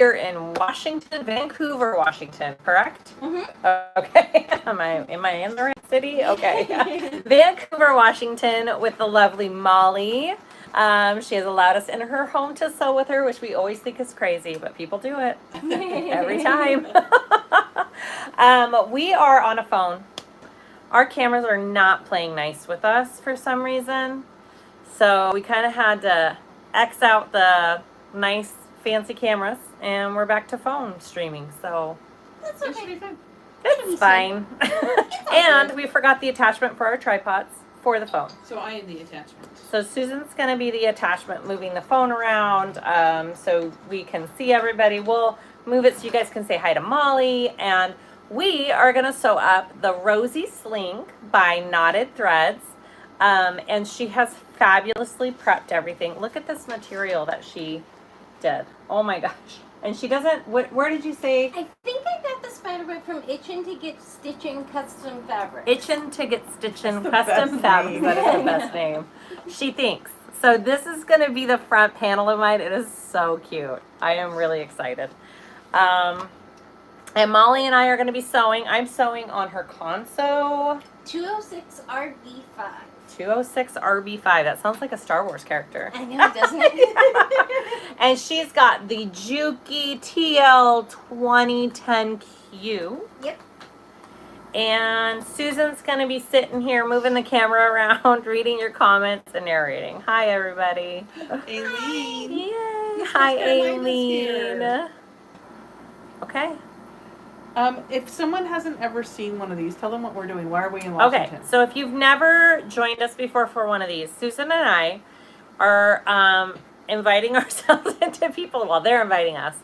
here in Washington, Vancouver, Washington, correct? Mm-hmm. Okay. Am I in the right city? Okay. Vancouver, Washington, with the lovely Molly. She has allowed us in her home to sew with her, which we always think is crazy, but people do it every time. We are on a phone. Our cameras are not playing nice with us for some reason. So we kind of had to X out the nice fancy cameras and we're back to phone streaming. So That's okay. it's fine. And we forgot the attachment for our tripods for the phone. So I am the attachment. So Susan's going to be the attachment moving the phone around so we can see everybody. We'll move it so you guys can say hi to Molly. And we are going to sew up the Rosie Sling by Knotted Threads. And she has fabulously prepped everything. Look at this material that she did. Oh my gosh. And she doesn't, where did you say? I think I got the spiderweb from Itchin' to Get Stitching Custom Fabric. Itchin' to Get Stitching Custom Fabric. That is the best name. She thinks. So this is going to be the front panel of mine. It is so cute. I am really excited. And Molly and I are going to be sewing. I'm sewing on her console. 206 RB5. 206 RB5. That sounds like a Star Wars character. I know, doesn't it? And she's got the Juki TL 2010Q. Yep. And Susan's going to be sitting here moving the camera around, reading your comments and narrating. Hi, everybody. Aileen. Yay. Hi, Aileen. Okay. If someone hasn't ever seen one of these, tell them what we're doing. Why are we in Washington? Okay, so if you've never joined us before for one of these, Susan and I are inviting ourselves into people, well, they're inviting us,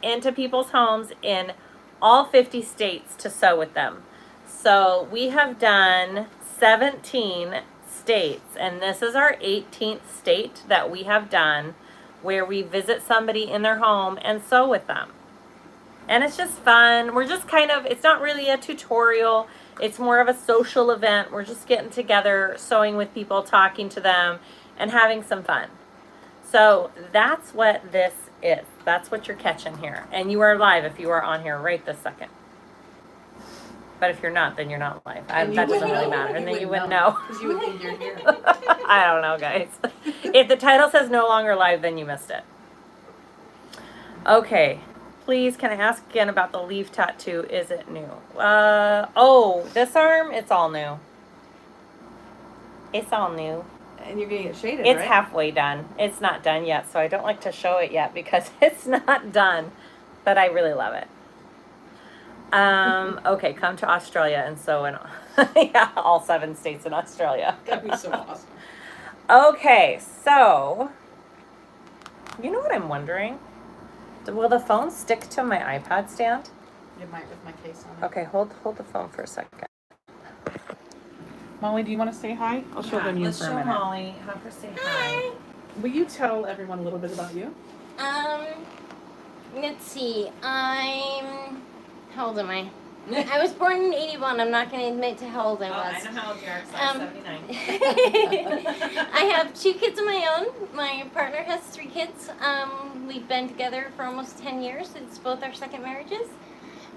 into people's homes in all 50 states to sew with them. So we have done 17 states, and this is our 18th state that we have done where we visit somebody in their home and sew with them. And it's just fun. We're just kind of, it's not really a tutorial. It's more of a social event. We're just getting together, sewing with people, talking to them, and having some fun. So that's what this is. That's what you're catching here. And you are live if you are on here right this second. But if you're not, then you're not live. That doesn't really matter. And then you wouldn't know. Because you would think you're here. I don't know, guys. If the title says no longer live, then you missed it. Okay. Please, can I ask again about the leaf tattoo? Is it new? Oh, this arm, it's all new. It's all new. And you're going to get shaded, It's right? halfway done. It's not done yet, so I don't like to show it yet because it's not done. But I really love it. Okay, come to Australia and sew in yeah, all 7 states in Australia. That'd be so awesome. Okay, so you know what I'm wondering? Will the phone stick to my iPad stand? It might with my case on it. Okay, hold the phone for a second. Molly, do you want to say hi? I'll show them you Let's for a show minute. Molly. Have her say hi. Will you tell everyone a little bit about you? Let's see. How old am I? I was born in 81. I'm not going to admit to how old I was. I know how old you are, so I'm 79. I have 2 kids of my own. My partner has 3 kids. We've been together for almost 10 years. It's both our second marriages.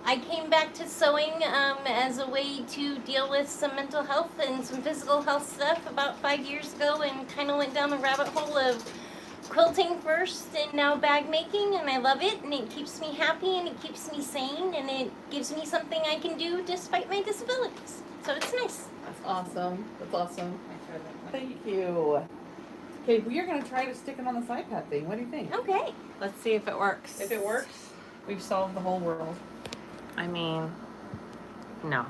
I came back to sewing as a way to deal with some mental health and some physical health stuff about 5 years ago, and kind of went down the rabbit hole of quilting first and now bag making, and I love it, and it keeps me happy and it keeps me sane, and it gives me something I can do despite my disabilities. So it's nice. That's awesome. That's awesome. Thank you. Okay, we are going to try to stick it on this iPad thing. What do you think? Okay. Let's see if it works. If it works, we've solved the whole world. I mean, no.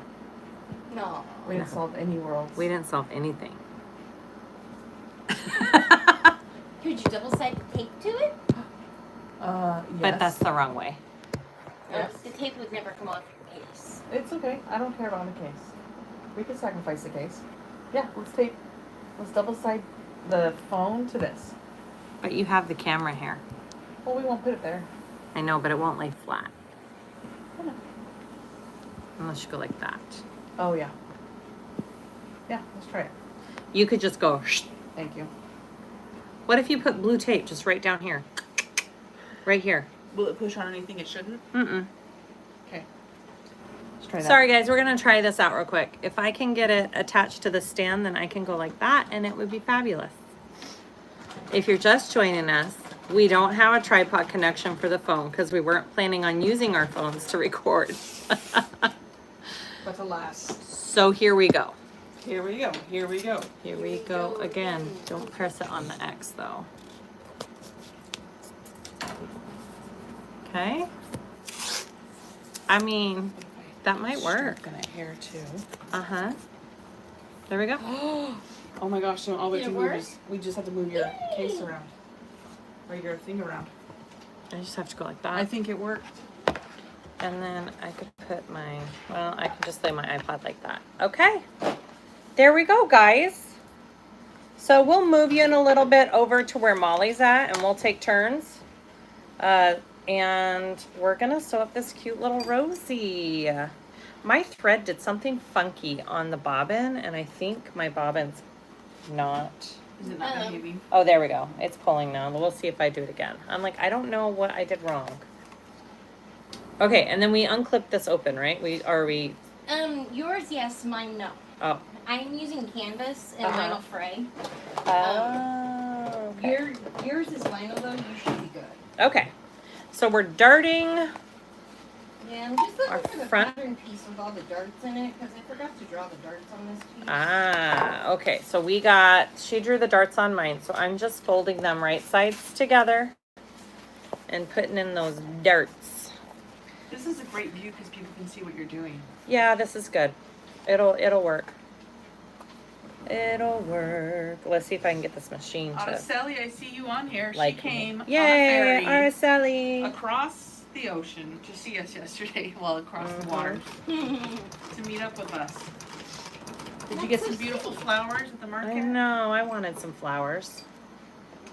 No. We didn't solve any worlds. We didn't solve anything. Could you double-sided tape to it? Yes. But that's the wrong way. Yes. The tape would never come off your case. It's okay. I don't care about the case. We can sacrifice the case. Yeah, let's double side the phone to this. But you have the camera here. Well, we won't put it there. I know, but it won't lay flat. I know. Unless you go like that. Oh, yeah. Yeah, let's try it. You could just go, shh. Thank you. What if you put blue tape just right down here? Right here. Will it push on anything it shouldn't? Mm-mm. Okay. Let's try that. Sorry guys, we're gonna try this out real quick. If I can get it attached to the stand, then I can go like that and it would be fabulous. If you're just joining us, we don't have a tripod connection for the phone because we weren't planning on using our phones to record. But alas. So here we go. Here we go. Here we go. Here we go again. Don't press it on the X though. Okay. I mean, that might work. Strap in a hair too. Uh-huh. There we go. Oh my gosh! So all we have Did to it move work? is we just have to move your case around, or your thing around. I just have to go like I that. think it worked. And then I could put my, well, I could just lay my iPod like that. Okay. There we go, guys. So we'll move you in a little bit over to where Molly's at and we'll take turns. And we're gonna sew up this cute little Rosie. My thread did something funky on the bobbin and I think my bobbin's not. Is it not behaving? Oh, there we go. It's pulling now. We'll see if I do it again. I'm like, I don't know what I did wrong. Okay, and then we unclip this open, right? Yours, yes, mine, no. Oh. I'm using canvas and Uh-huh. vinyl fray. Oh, okay. Yours is vinyl though, you should be good. Okay. So we're darting. Yeah, I'm just looking Our for the front- pattern piece with all the darts in it, because I forgot to draw the darts on this piece. Ah, okay. So she drew the darts on mine. So I'm just folding them right sides together and putting in those darts. This is a great view because people can see what you're doing. Yeah, this is good. It'll work. It'll work. Let's see if I can get this machine to Sally, I see you on here. like She came Yay, on a ferry Araceli. across the ocean to see us yesterday. Well, across the water to meet up with us. Did you get some beautiful flowers at the market? I know. I wanted some flowers.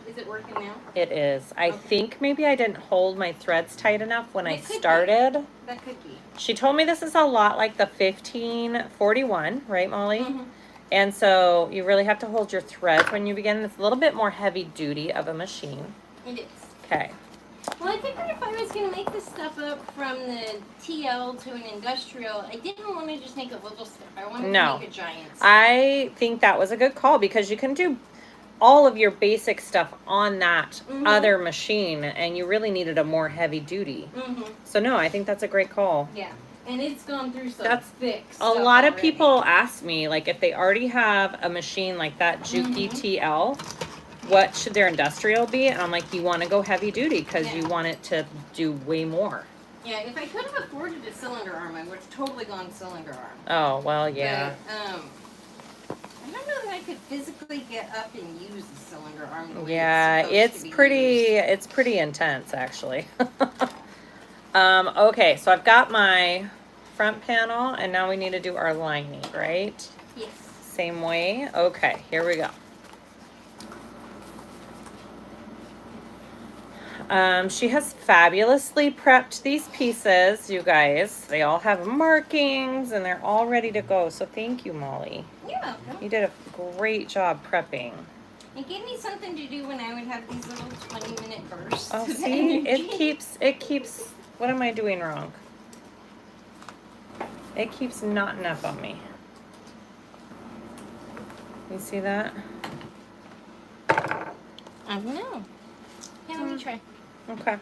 Is it working now? It is. I think maybe I didn't hold my threads tight enough when I It could be. started. That could be. She told me this is a lot like the 1541, right, Molly? Mhm. And so you really have to hold your threads when you begin. It's a little bit more heavy duty of a machine. It is. Okay. Well, I figured if I was going to make this stuff up from the TL to an industrial, I didn't want to just make a little stuff. I wanted No. to make a giant stuff. I think that was a good call because you can do all of your basic stuff on that other machine and you really needed a more heavy duty. Mm-hmm. So no, I think that's a great call. Yeah. And it's gone through some That's thick A stuff lot of already. people ask me, like, if they already have a machine like that Juki TL, what should their industrial be? And I'm like, you want to go heavy duty because you Yeah. want it to do way more. Yeah, if I could have afforded a cylinder arm, I would have totally gone cylinder arm. Oh, well, yeah. But, I don't know that I could physically get up and use the cylinder arm the way Yeah, it's supposed to be it's pretty intense, actually. Okay, so I've got my front panel, and now we need to do our lining, right? used. Yes. Same way? Okay, here we go. She has fabulously prepped these pieces, you guys. They all have markings, and they're all ready to go. So thank you, Molly. You're welcome. You did a great job prepping. It gave me something to do when I would have these little 20-minute bursts. Oh, of see? energy. It keeps, what am I doing wrong? It keeps knotting up on me. You see that? I don't know. Yeah, let me try. Okay. I'm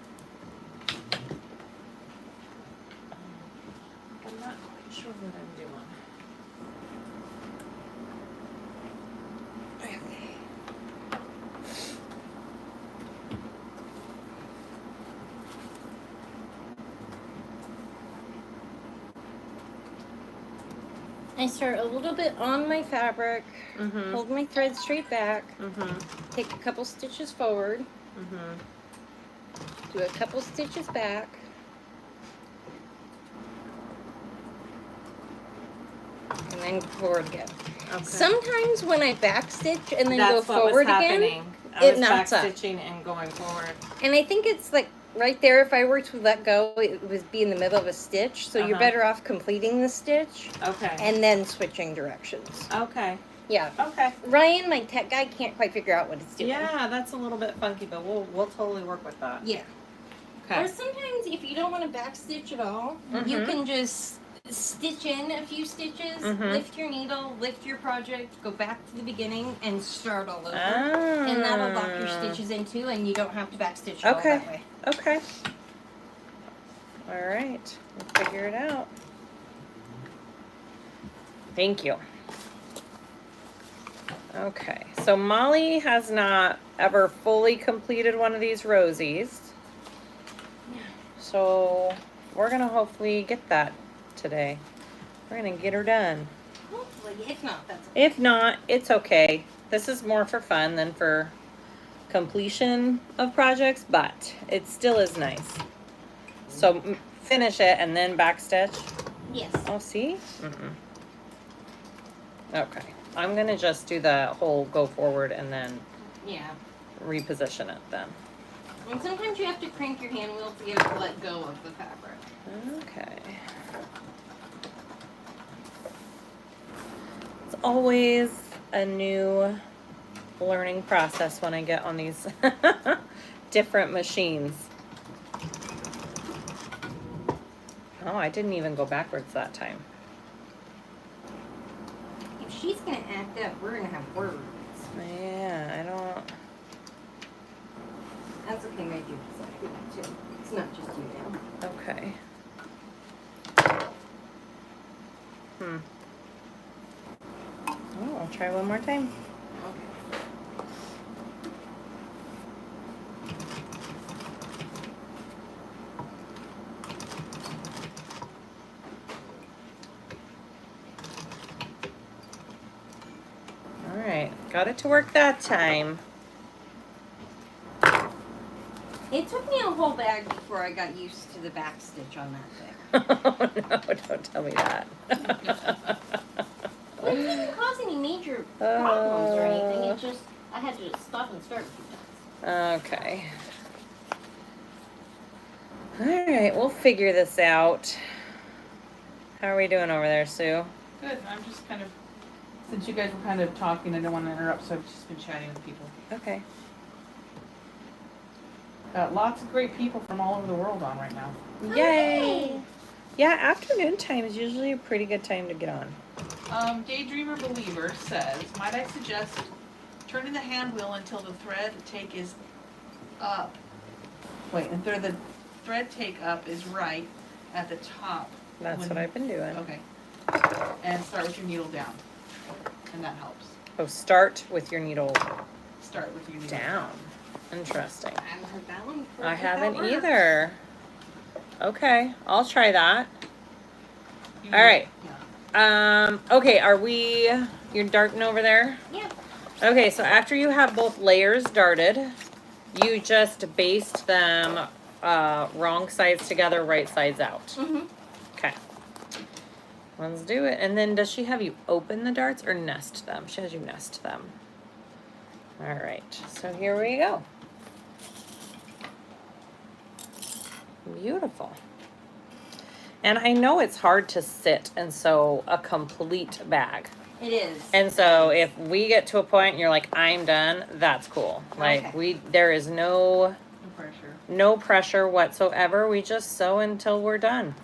not quite sure what I'm doing. I start a little bit on my fabric, Mm-hmm. hold my thread straight back, Mm-hmm. take a couple stitches forward, Mm-hmm. do a couple stitches back, and then forward again. Okay. Sometimes when I back stitch and then That's go what was forward happening. again, I it was knots up. back-stitching and going forward. and I think it's like right there, if I were to let go, it would be in the middle of a stitch, so you're Uh-huh. better off completing the stitch Okay. and then switching directions. Okay. Yeah. Okay. Ryan, my tech guy, can't quite figure out what it's doing. Yeah, that's a little bit funky, but we'll totally work with that. Yeah. Okay. Or sometimes if you don't want to backstitch at all, you can just stitch in a few stitches, lift your needle, lift your project, go back to the beginning, and start all over. And that'll lock your stitches in too, and you don't have to backstitch all that way. Okay. All right. We'll figure it out. Thank you. Okay. So Molly has not ever fully completed one of these Rosies. So we're going to hopefully get that today. We're going to get her done. Hopefully. If not, that's okay. If not, it's okay. This is more for fun than for completion of projects, but it still is nice. So finish it and then backstitch. Yes. Oh, see? Okay. I'm going to just do the whole go forward and then reposition it then. And sometimes you have to crank your hand wheel to get it to let go of the fabric. Okay. It's always a new learning process when I get on these different machines. Oh, I didn't even go backwards that time. If she's gonna act up, we're gonna have words. Yeah, I don't... That's okay, my dude too. It's not just you now. Okay. Oh, I'll try one more time. Okay. All right, got it to work that time. It took me a whole bag before I got used to the back stitch on that thing. Oh no, don't tell me that. Well, it didn't cause any major problems or anything. It just, I had to stop and start a few times. Okay. All right, we'll figure this out. How are we doing over there, Sue? Good. I'm just kind of, since you guys were kind of talking, I don't want to interrupt, so I've just been chatting with people. Okay. Lots of great people from all over the world on right now. Yay! Yeah, afternoon time is usually a pretty good time to get on. Daydreamer Believer says, might I suggest turning the hand wheel until the thread take is up. Wait, until the thread take up is right at the top. That's what I've been doing. Okay. And start with your needle down. And that helps. Oh, start with your needle Start with your needle down. Interesting. I haven't heard that one before. I but that haven't works. either. Okay, I'll try that. You All right. Yeah. Okay, you're darting over there? Yeah. Okay, so after you have both layers darted, you just baste them wrong sides together, right sides out. Okay. Let's do it. And then does she have you open the darts or nest them? She has you nest them. All right, so here we go. Beautiful. And I know it's hard to sit and sew a complete bag. It is. And so if we get to a point and you're like, I'm done, that's cool. Like Okay. there is no No pressure. pressure whatsoever. We just sew until we're done.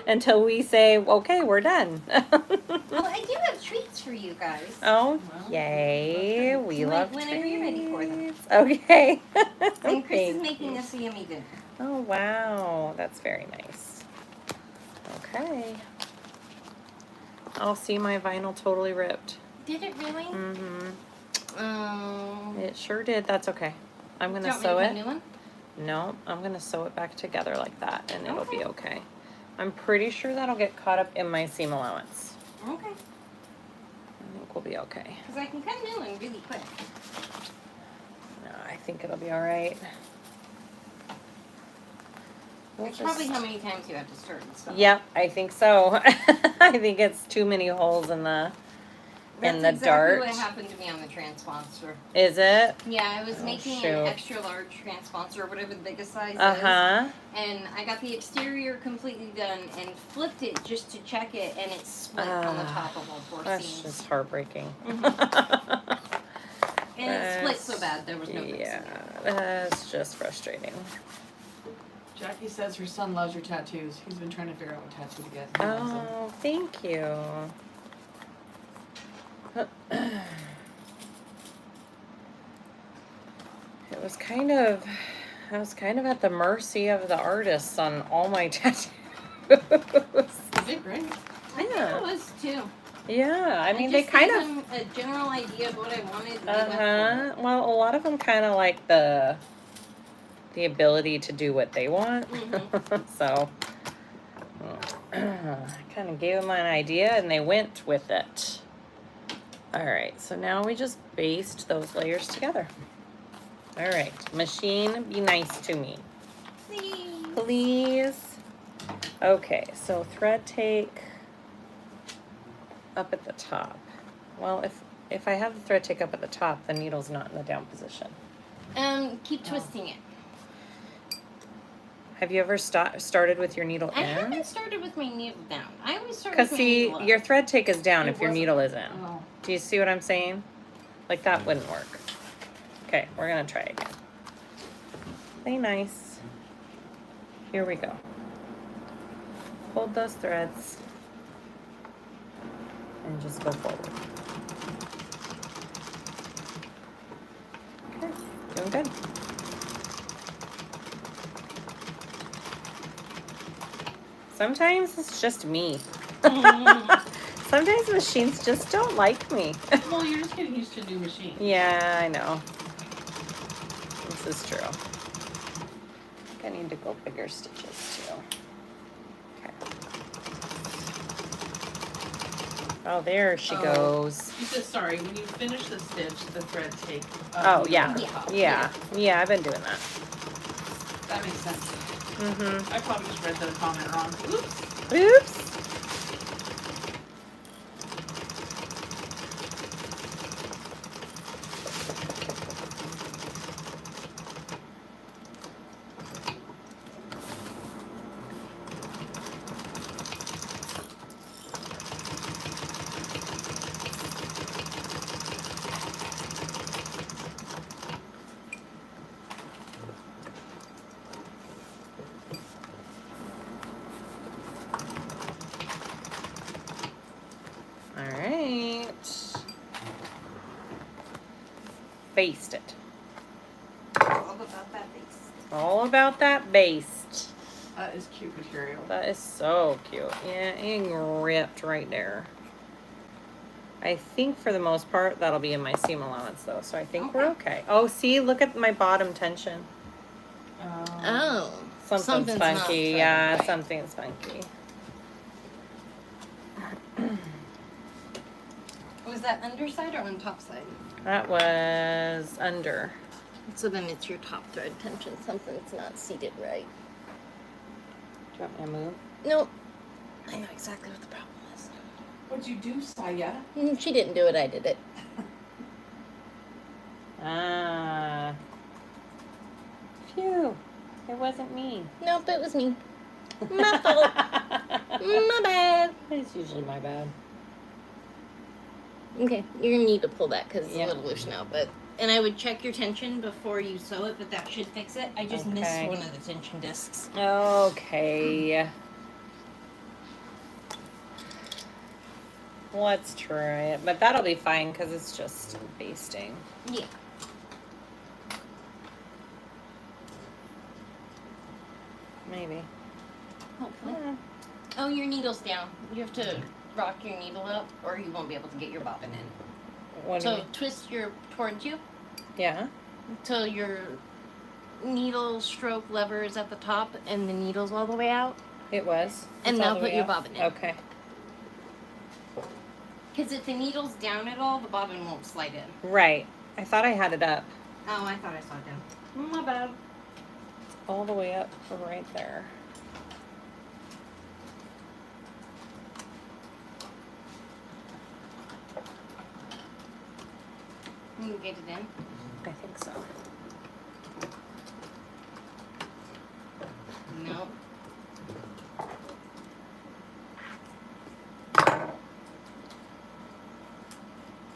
Until we say, okay, we're done. Well, I do have treats for you guys. Oh, Well, yay. We love Whenever you're ready for them. treats. Okay. And Chris is Thank making you. us a yummy dinner. Oh, wow. That's very nice. Okay. I'll see my vinyl totally ripped. Did it really? Mm-hmm. It sure did. That's okay. I'm going to do you sew want me to it. put a new one? No, I'm going to sew it back together like that, and it'll be okay. I'm pretty sure that'll get caught up in my seam allowance. Okay. I think we'll be okay. Because I can cut a new one really quick. No, I think it'll be all right. We'll That's probably how many times you have to start and stuff. Yep, I think so. I think it's too many holes in the That's the exactly dart. what happened to me on the transponsor. Is it? Yeah, I was making shoot. an extra large transponsor, whatever the biggest size Uh-huh. is. And I got the exterior completely done and flipped it just to check it, and it split on the top of all four That's seams. just heartbreaking. And it split so bad there was no fixing Yeah, it. that's just frustrating. Jackie says her son loves your tattoos. He's been trying to figure out what tattoo to get. He loves them. Oh, thank you. I was kind of at the mercy of the artists on all my tattoos. You did great. I think Yeah. it was too. Yeah, I mean, they just kind gave of, them a general idea of what I wanted. And they went well, a lot of them kind of like the ability to do what they want. So, I kind of gave them an idea and they went with it. All right, so now we just baste those layers together. All right, machine, be nice to me. for it. Please. Okay, so thread take up at the top. Well, if I have the thread take up at the top, the needle's not in the down position. Keep twisting it. Have you ever started with your needle I in? haven't started with my needle down. I always start Because with my see, needle up. your thread take is down It if your wasn't- needle is in. Oh. Do you see what I'm saying? Like that wouldn't work. Okay, we're gonna try again. Play nice. Here we go. Hold those threads and just go forward. Okay, doing good. Sometimes it's just me. Sometimes machines just don't like me. Well, you're just getting used to a new machine. Yeah, I know. This is true. I think I need to go bigger stitches too. Okay. Oh, there she Oh. goes. She says, sorry, when you finish the stitch, the thread take. Oh, yeah. on the top. Yeah, I've been doing that. That makes sense. Mm-hmm. I probably just read the comment wrong. Oops. Oops. All right. Baste it. All about that base. All about that baste. That is cute material. That is so cute. Yeah, and ripped right there. I think for the most part that'll be in my seam allowance though, so I think we're okay. Oh, see, look at my bottom tension. Oh. Something's not funky. threaded Yeah, right. something's funky. Was that underside or on top side? That was under. So then it's your top thread tension. Something's not seated right. Do you want me to move? Nope. I know exactly what the problem is. What'd you do, Siah? She didn't do it, I did it. Ah. Phew. It wasn't me. Nope, it was me. My fault. My bad. It's usually my bad. Okay, you're gonna need to pull that because it's Yeah. a little loose now. And I would check your tension before you sew it, but that should fix it. I just missed Okay. one of the tension discs. Okay. Let's try it. But that'll be fine because it's just basting. Yeah. Maybe. Hopefully. Yeah. Oh, your needle's down. You have to rock your needle up, or you won't be able to get your bobbin in. What do you So mean? twist your towards you Yeah. till your needle stroke lever is at the top and the needle's all the way out, It was. and It's all now the put way your up? bobbin in. Okay. Because if the needle's down at all, the bobbin won't slide in. Right. I thought I had it up. Oh, I thought I saw it down. My bad. All the way up right there. You get it in. I think so. No.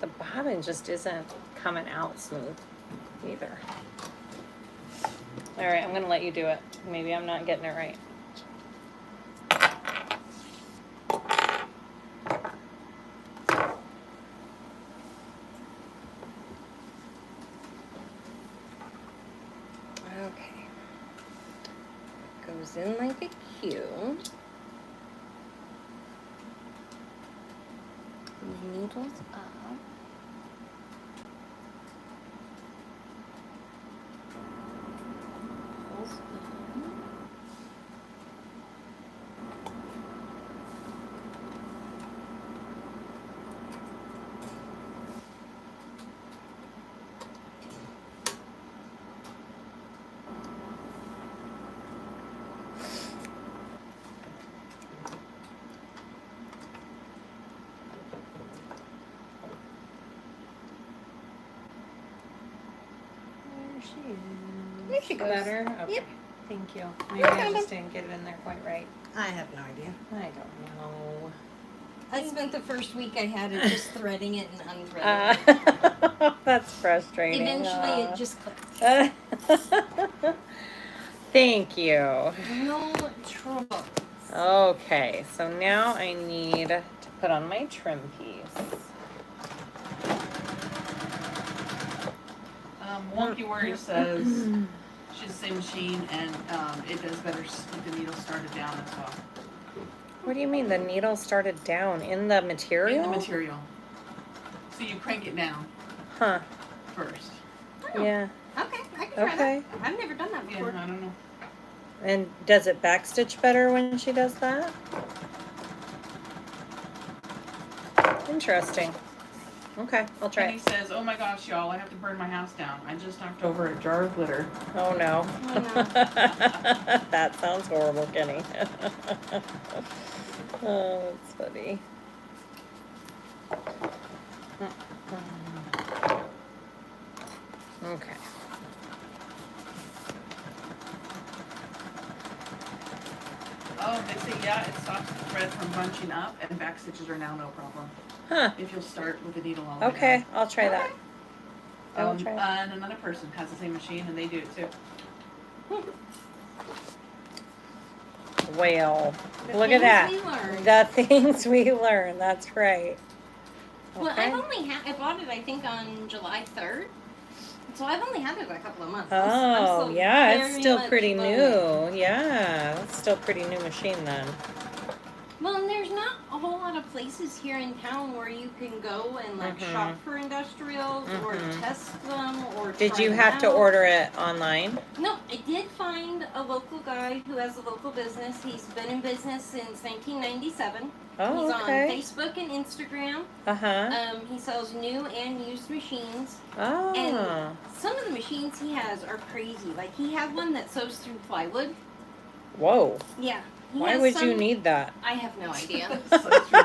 The bobbin just isn't coming out smooth either. All right, I'm gonna let you do it. maybe I'm not getting it right. Okay. Goes in like a cube. Needles up. Pulls in. There she is. There she goes. Better? Okay. Yep. Thank you. Maybe No I problem. just didn't get it in there quite right. I have no idea. I don't know. I spent the first week I had it just threading it and unthreading it. That's frustrating. Eventually it just clicked. Thank you. No trouble. Okay, so now I need to put on my trim piece. Wonky Worry says she's the same machine and it does better with the needle started down as well. What do you mean the needle started down in the material? In the material. So you crank it down Huh. first. Oh, Yeah. okay, I can try Okay. that. I've never done that Yeah, before. I don't know. And does it backstitch better when she does that? Interesting. Okay, I'll try Penny it. says, oh my gosh, y'all, I have to burn my house down. I just knocked over a jar of glitter. Oh no. Oh, no. That sounds horrible, Kenny. Oh, that's funny. Okay. Oh, they say, yeah, it stops the thread from bunching up and back stitches are now no problem. Huh. If you'll start with the needle all the way Okay, down. I'll try that. I will Um, try it. and another person has the same machine and they do it too. Well, The look at things that. we learn. The things we learn. That's right. Well, Okay. I've only had, I bought it I think on July 3rd. So I've only had it a couple of months. I'm Oh, still yeah, it's very still much pretty learning. new. Yeah, it's still pretty new machine then. Well, and there's not a whole lot of places here in town where you can go and like Mhm. shop for industrials or Mhm. test them or Did try you them have to out. order it online? No, I did find a local guy who has a local business. He's been in business since 1997. Oh, He's okay. on Facebook and Instagram. Uh-huh. He sells new and used machines. Oh. And some of the machines he has are crazy. Like he had one that sews through plywood. Whoa. Yeah. He Why has would some- you need that? I have no idea.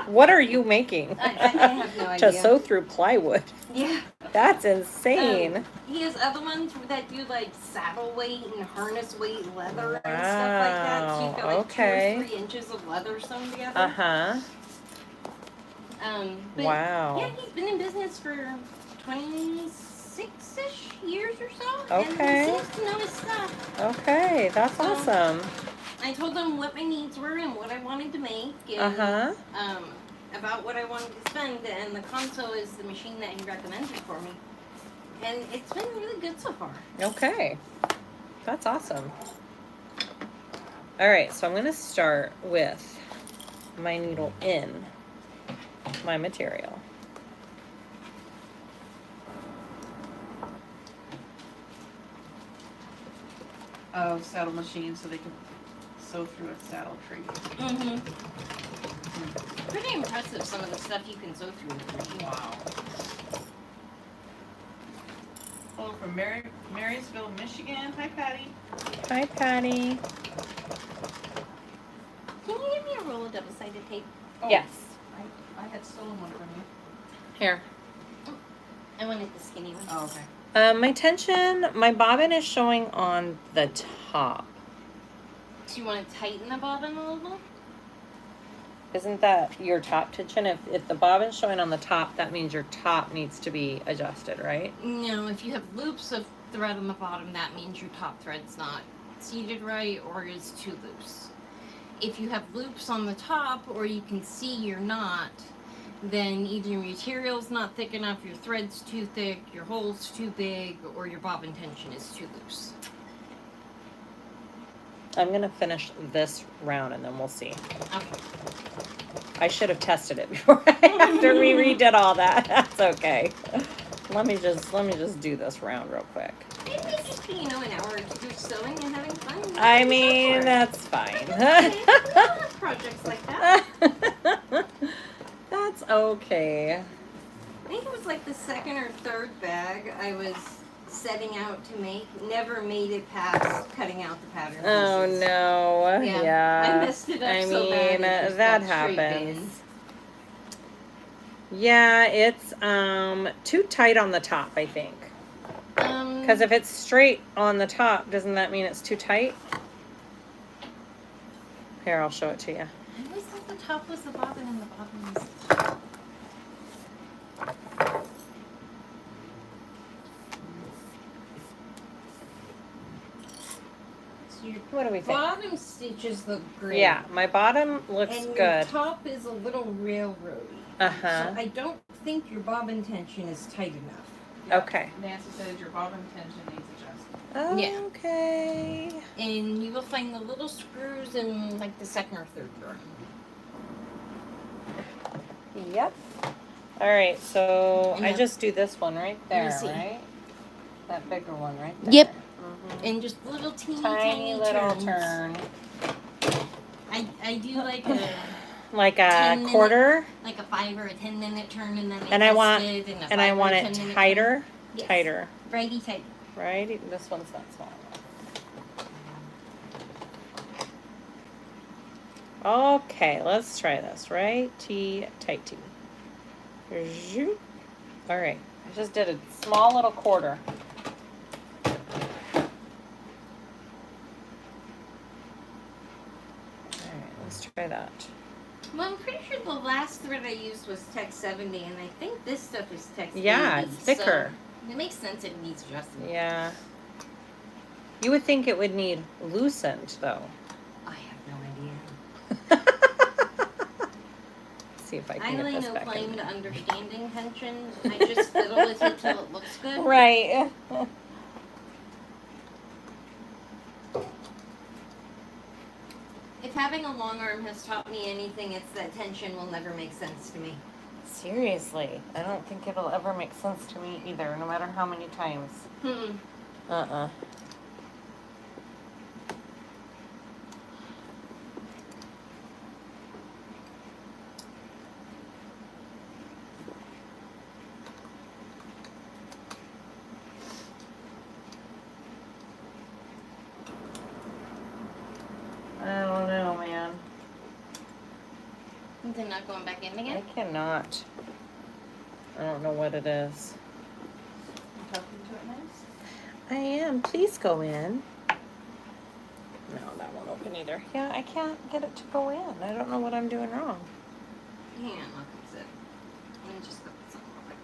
What are you making? I have no idea. To sew through plywood. Yeah. That's insane. He has other ones that do like saddle weight and harness weight leather and stuff like that. So you've got like Okay. 2 or 3 inches of leather sewn together. Uh-huh. But Wow. yeah, he's been in business for 26-ish years or so. Okay. And he seems to know his stuff. Okay, that's So- awesome. I told him what my needs were and what I wanted to make and Uh-huh. about what I wanted to spend, and the console is the machine that he recommended for me. And it's been really good so far. Okay. That's awesome. All right, so I'm going to start with my needle in my material. Oh, saddle machine so they can sew through a saddle tree. Mm-hmm. Pretty impressive, some of the stuff you can sew through with the machine. Wow. Hello from Marysville, Michigan. Hi, Patty. Hi, Patty. Can you give me a roll of double-sided tape? Oh, Yes. I had stolen one from you. Here. I wanted the skinny one. Oh, okay. My tension, my bobbin is showing on the top. Do you want to tighten the bobbin a little? Isn't that your top tension? If the bobbin's showing on the top, that means your top needs to be adjusted, right? No, if you have loops of thread on the bottom, that means your top thread's not seated right or is too loose. If you have loops on the top or you can see your knot, then either your material's not thick enough, your thread's too thick, your hole's too big, or your bobbin tension is too loose. I'm gonna finish this round and then we'll see. Okay. I should have tested it before after we redid all that. That's okay. Let me just do this round real quick. It may just be, an hour or two of sewing and having fun. I mean, that's fine. Okay. We all have projects like that. That's okay. I think it was like the second or third bag I was setting out to make. Never made it past cutting out the pattern pieces. Oh no. Yeah. I messed it up I so mean, bad. It just that got straight happens. bins. Yeah, it's too tight on the top, I think. Because if it's straight on the top, doesn't that mean it's too tight? Here, I'll show it to you. I always thought the top was the bobbin and the bobbin was the top. So your What do we think? bottom stitches look great. Yeah, my bottom looks and your good. top is a little railroady. Uh-huh. So I don't think your bobbin tension is tight enough. Okay. Nancy said your bobbin tension needs adjusting. Yeah. Okay. And you will find the little screws in like the second or third drawer. Yep. All right, so And I that- just do this one right there, see. right? That bigger one right there. Yep. Mhm. And just little teeny Tiny little turns. turn. I do like a Like a 10-minute quarter, like a 5 or a 10-minute turn and then And I want- and and I want it tighter, Yes. tighter, Righty tight. right? This one's not small enough. Okay, let's try this. Right T, tight T. Zoop. All right, I just did a small little quarter. All right, let's try that. Well, I'm pretty sure the last thread I used was Tech 70, and I think this stuff is Tech 80. Yeah, it's thicker. So it makes sense it needs adjusting. Yeah. You would think it would need loosened, though. I have no idea. See if I I can get lay this no back claim in. to understanding tension. I just fiddle with it till it looks good. Right. If having a long arm has taught me anything, it's that tension will never make sense to me. Seriously, I don't think it'll ever make sense to me either, no matter how many times. Mm-mm. Uh-uh. I don't know, man. They're not going back in I again? cannot. I don't know what it is. You talking to it nice? I am. Please go in. No, that won't open either. Yeah, I can't get it to go in. I don't know what I'm doing wrong. Hang on, I'll fix it. Let me just go with something real quick.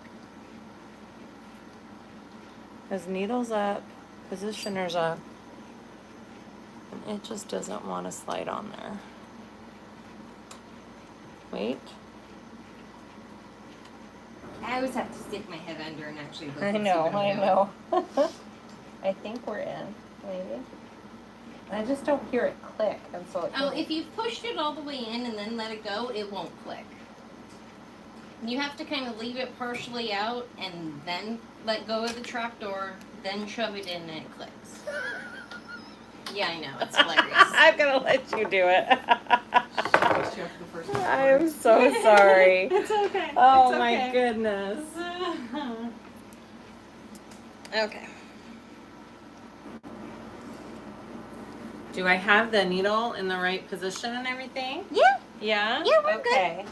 His needle's up, positioner's up, and it just doesn't want to slide on there. Wait. I always have to stick my head under and actually look I and see know, what I'm I doing. know. I think we're in, maybe. I just don't hear it click, and so it Oh, if you've pushed it all the way in and then let it go, it won't click. You have to kind of leave it partially out and then let go of the trapdoor, then shove it in and it clicks. Yeah, I know, it's hilarious. I'm gonna let you do it. Fixed you after the first one. I'm so sorry. It's okay. Oh It's my okay. goodness. Okay. Do I have the needle in the right position and everything? Yeah, Yeah? Yeah, we're good. Okay.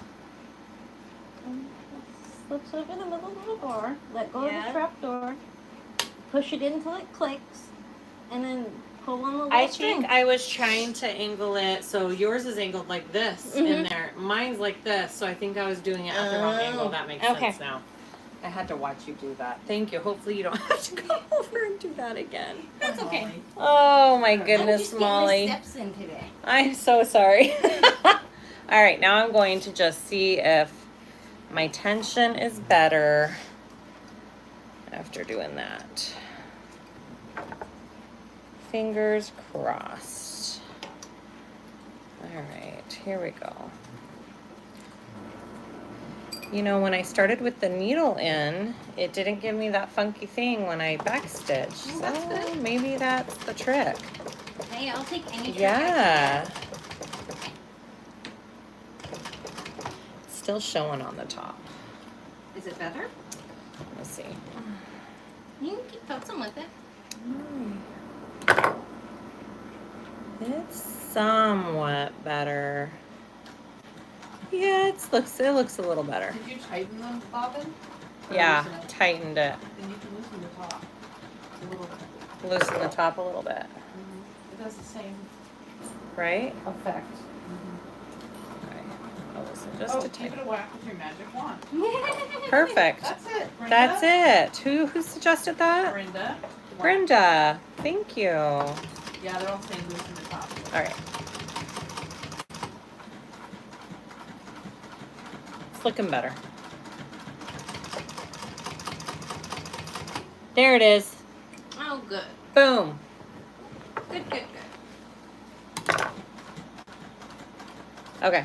slips over the middle of the door, let go of Yeah. the trapdoor, push it in until it clicks, and then pull on the little I string. think I was trying to angle it, so yours is angled like this in Mhm. there. Mine's like this, so I think I was doing it at the wrong Oh, angle. That makes okay. sense now. I had to watch you do that. Thank you. Hopefully you don't have to go over and do that again. That's okay. Oh my I'm goodness, just Molly. getting the steps in today. I'm so sorry. All right, now I'm going to just see if my tension is better after doing that. Fingers crossed. All right, here we go. You know, when I started with the needle in, it didn't give me that funky thing when I backstitched. Oh, that's So good. maybe that's the trick. Hey, I'll take any trick I Yeah. can Still showing on the top. get. Is it better? Let me see. You can keep futzing with it. It's somewhat better. Yeah, it looks a little better. Did you tighten the bobbin? Or Yeah, loosen it? tightened it. Then you can loosen the top a little bit. Loosen the top a little bit, It does the same right? effect. Okay. I'll loosen just Oh, a give it tiny. a whack with your magic wand. Perfect. That's it. Brenda. That's it. Who suggested that? Brenda. Brenda. Thank you. Yeah, they're all saying loosen the top. All right. It's looking better. There it is. Oh, good. Boom. Good, good, good. Okay.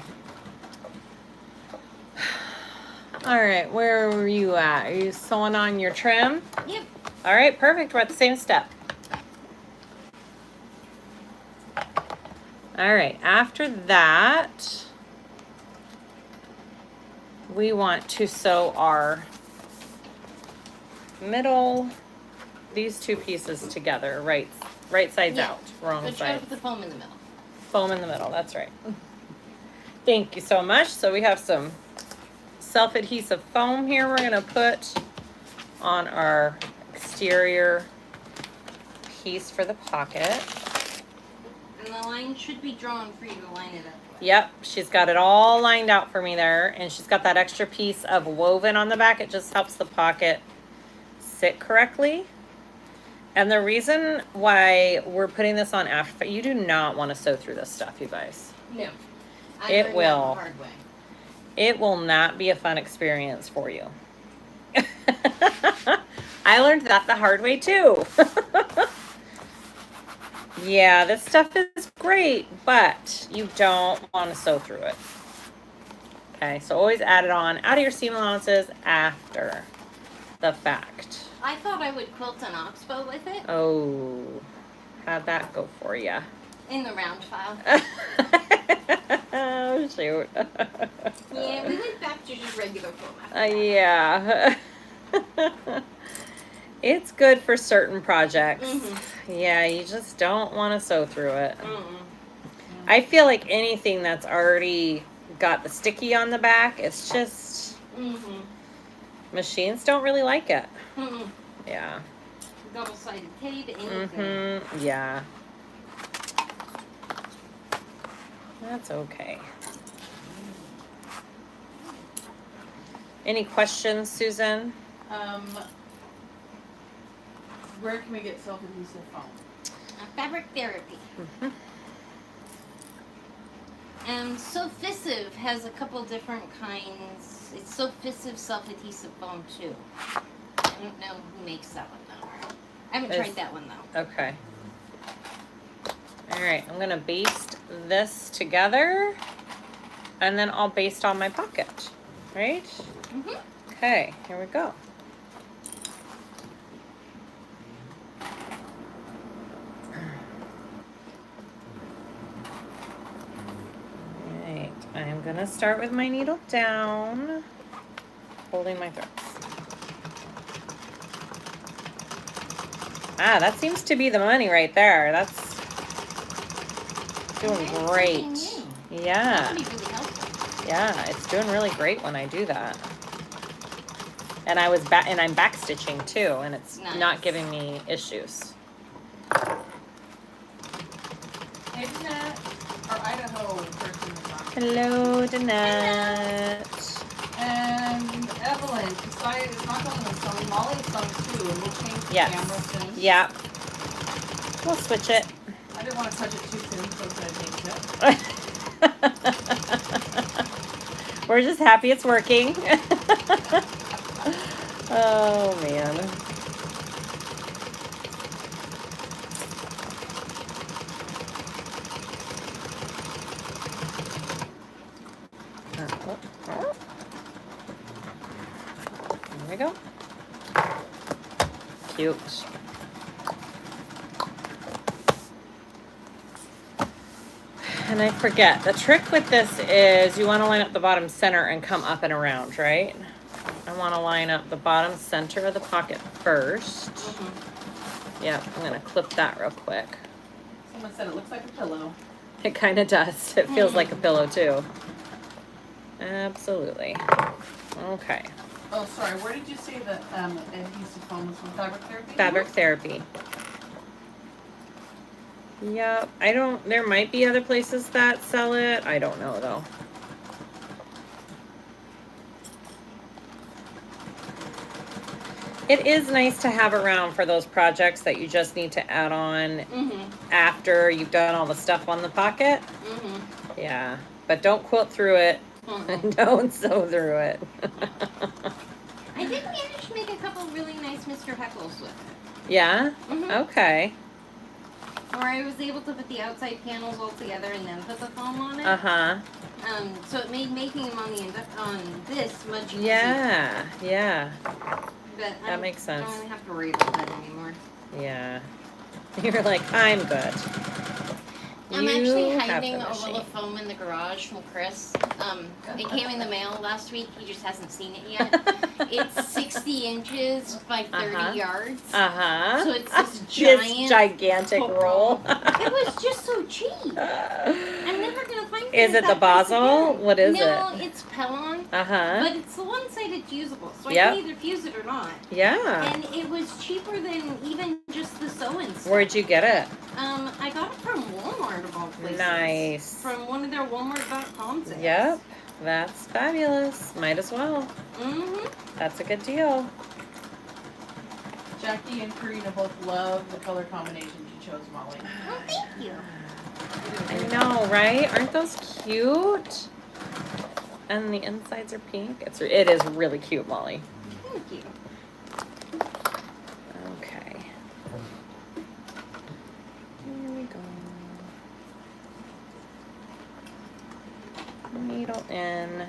All right, where were you at? Are you sewing on your trim? Yep. All right, perfect. We're at the same step. All right, after that, we want to sew our middle, these two pieces together, right sides Yeah. out, wrong But try side. with the foam in the middle. Foam in the middle, that's right. Thank you so much. So we have some self-adhesive foam here we're gonna put on our exterior piece for the pocket. And the line should be drawn for you to line it up with. Yep, she's got it all lined out for me there, and she's got that extra piece of woven on the back. It just helps the pocket sit correctly. And the reason why we're putting this on after, you do not want to sew through this stuff, you guys. No. It learned that will. the hard way. It will not be a fun experience for you. I learned that the hard way too. Yeah, this stuff is great, but you don't want to sew through it. Okay, so always add it on out of your seam allowances after the fact. I thought I would quilt an oxbow with it Oh, how'd that go for you? in the round file. Oh, shoot. Yeah, we went back to just regular foam after that. Yeah. It's good for certain projects. Yeah, you just don't want to sew through it. I feel like anything that's already got the sticky on the back, it's just, machines don't really like it. Yeah. Double-sided tape, anything. Yeah. That's okay. Any questions, Susan? Where can we get self-adhesive foam? Fabric therapy. Sofisive has a couple different kinds. It's Sofisive self-adhesive foam too. I don't know who makes that one though. I haven't tried that one though. Okay. All right, I'm gonna baste this together, and then I'll baste on my pocket, right? Okay, here we go. Alright, I'm gonna start with my needle down, holding my threads. Ah, that seems to be the money right there. That's doing Okay, great. something new. Yeah, That would be really helpful. yeah, it's doing really great when I do that. And I'm backstitching too, and it's Nice. not giving me issues. Hey, Jeanette, our Idaho person is on. Hello, Danette. And Evelyn, Kassiah is not going to sewing. Molly is sewing too, and we'll change the Yes. camera soon. Yeah. We'll switch it. I didn't want to touch it too soon, so it's going to change it. We're just happy it's working. Oh man. There we go. Cute. And I forget, the trick with this is you want to line up the bottom center and come up and around, right? I want to line up the bottom center of the pocket first. Yep, I'm going to clip that real quick. Someone said it looks like a pillow. It kind of does. It feels like a pillow too. Absolutely. Okay. Oh, sorry. Where did you say the adhesive foam was from? Fabric Therapy? Fabric Therapy. Yep. I don't, there might be other places that sell it. I don't know though. It is nice to have around for those projects that you just need to add on after you've done all the stuff on the pocket. Yeah. But don't quilt through it. And don't sew through it. I did manage to make a couple really nice Mr. Heckles with it. Yeah? Okay. Or I was able to put the outside panels all together and then put the foam on it. Uh-huh. So it made making them on this much easier. Yeah. Yeah. But That makes sense. I don't have to worry about that anymore. Yeah. You're like, I'm good. I'm actually You have hiding the a roll machine. of foam in the garage from Chris. It came in the mail last week. He just hasn't seen it yet. It's 60 inches by 30 yards. Uh-huh. So it's this This gigantic roll. It was just so cheap. I'm never going to find it. Is it the Basel? What is it? No, it's Pellon. Uh-huh. But it's the one-sided fusible. So I Yep. can either fuse it or not. Yeah. And it was cheaper than even just the sewing stuff. Where'd you get it? I got it from Walmart of all places. Nice. From one of their Walmart.com sales. Yep. That's fabulous. Might as well. That's a good deal. Jackie and Karina both love the color combinations you chose, Molly. Oh, thank you. I know, right? Aren't those cute? And the insides are pink. It is really cute, Molly. Thank you. Okay. Here we go. Needle in.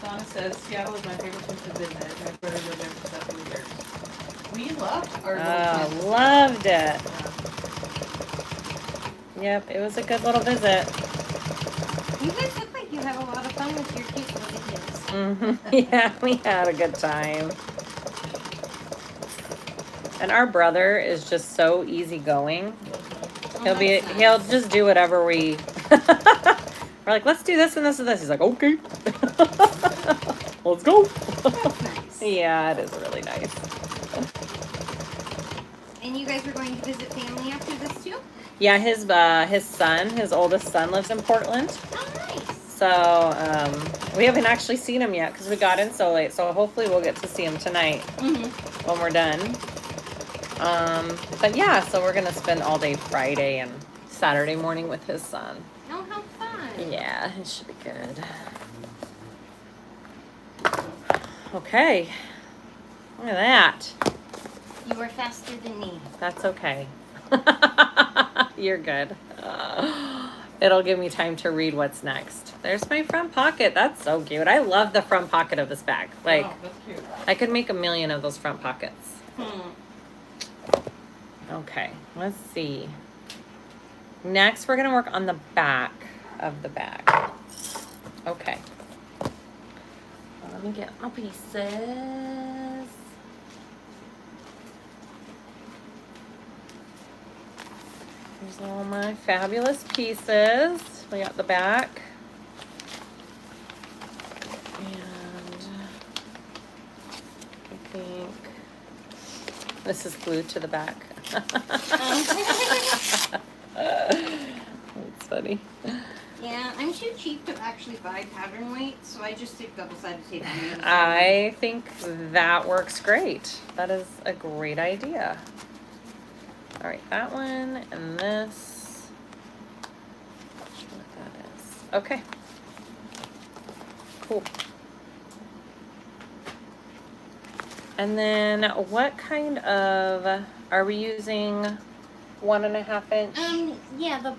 Donna says Seattle is my favorite place to visit. I've better go there for 7 years. We loved our little Oh, loved it. Yep, it was a good little visit. You guys look like you have a lot of fun with your cute little kids. Yeah, we had a good time. And our brother is just so easygoing. He'll just do whatever we. We're like, let's do this and this and this. He's like, okay. Let's go. That's nice. Yeah, it is really nice. And you guys are going to visit family after this too? Yeah, his son, his oldest son, lives in Portland. Oh, nice. So we haven't actually seen him yet because we got in so late. So hopefully we'll get to see him tonight when we're done. But yeah, so we're gonna spend all day Friday and Saturday morning with his son. Oh, how fun. Yeah, it should be good. Okay. Look at that. You were faster than me. That's okay. You're good. It'll give me time to read what's next. There's my front pocket. That's so cute. I love the front pocket of this bag. Like, Oh, that's cute. I could make 1,000,000 of those front pockets. Okay, let's see. Next, we're gonna work on the back of the bag. Okay. Let me get my pieces. Here's all my fabulous pieces. We got the back. And I think this is glued to the back. That's funny. Yeah, I'm too cheap to actually buy pattern weight, so I just stick double-sided tape on the other side. I think that works great. That is a great idea. All right, that one and this. What that is. Okay. Cool. And then what kind of, are we using 1.5 inch? Yeah, the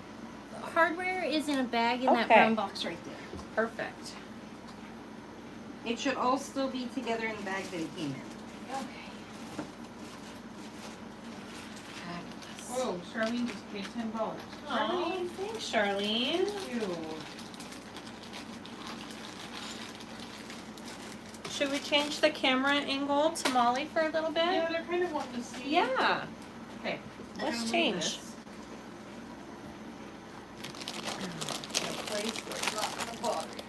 hardware is in a bag in that Okay. brown box right there. Perfect. It should all still be together in the bag that it came in. Okay. Oh, Charlene just paid $10. Oh, thanks, Charlene. Ew. Should we change the camera angle to Molly for a little bit? Yeah, they're kind of wanting to see. Yeah. Okay. we're Let's gonna move change. this. In a place where it's not gonna bother you.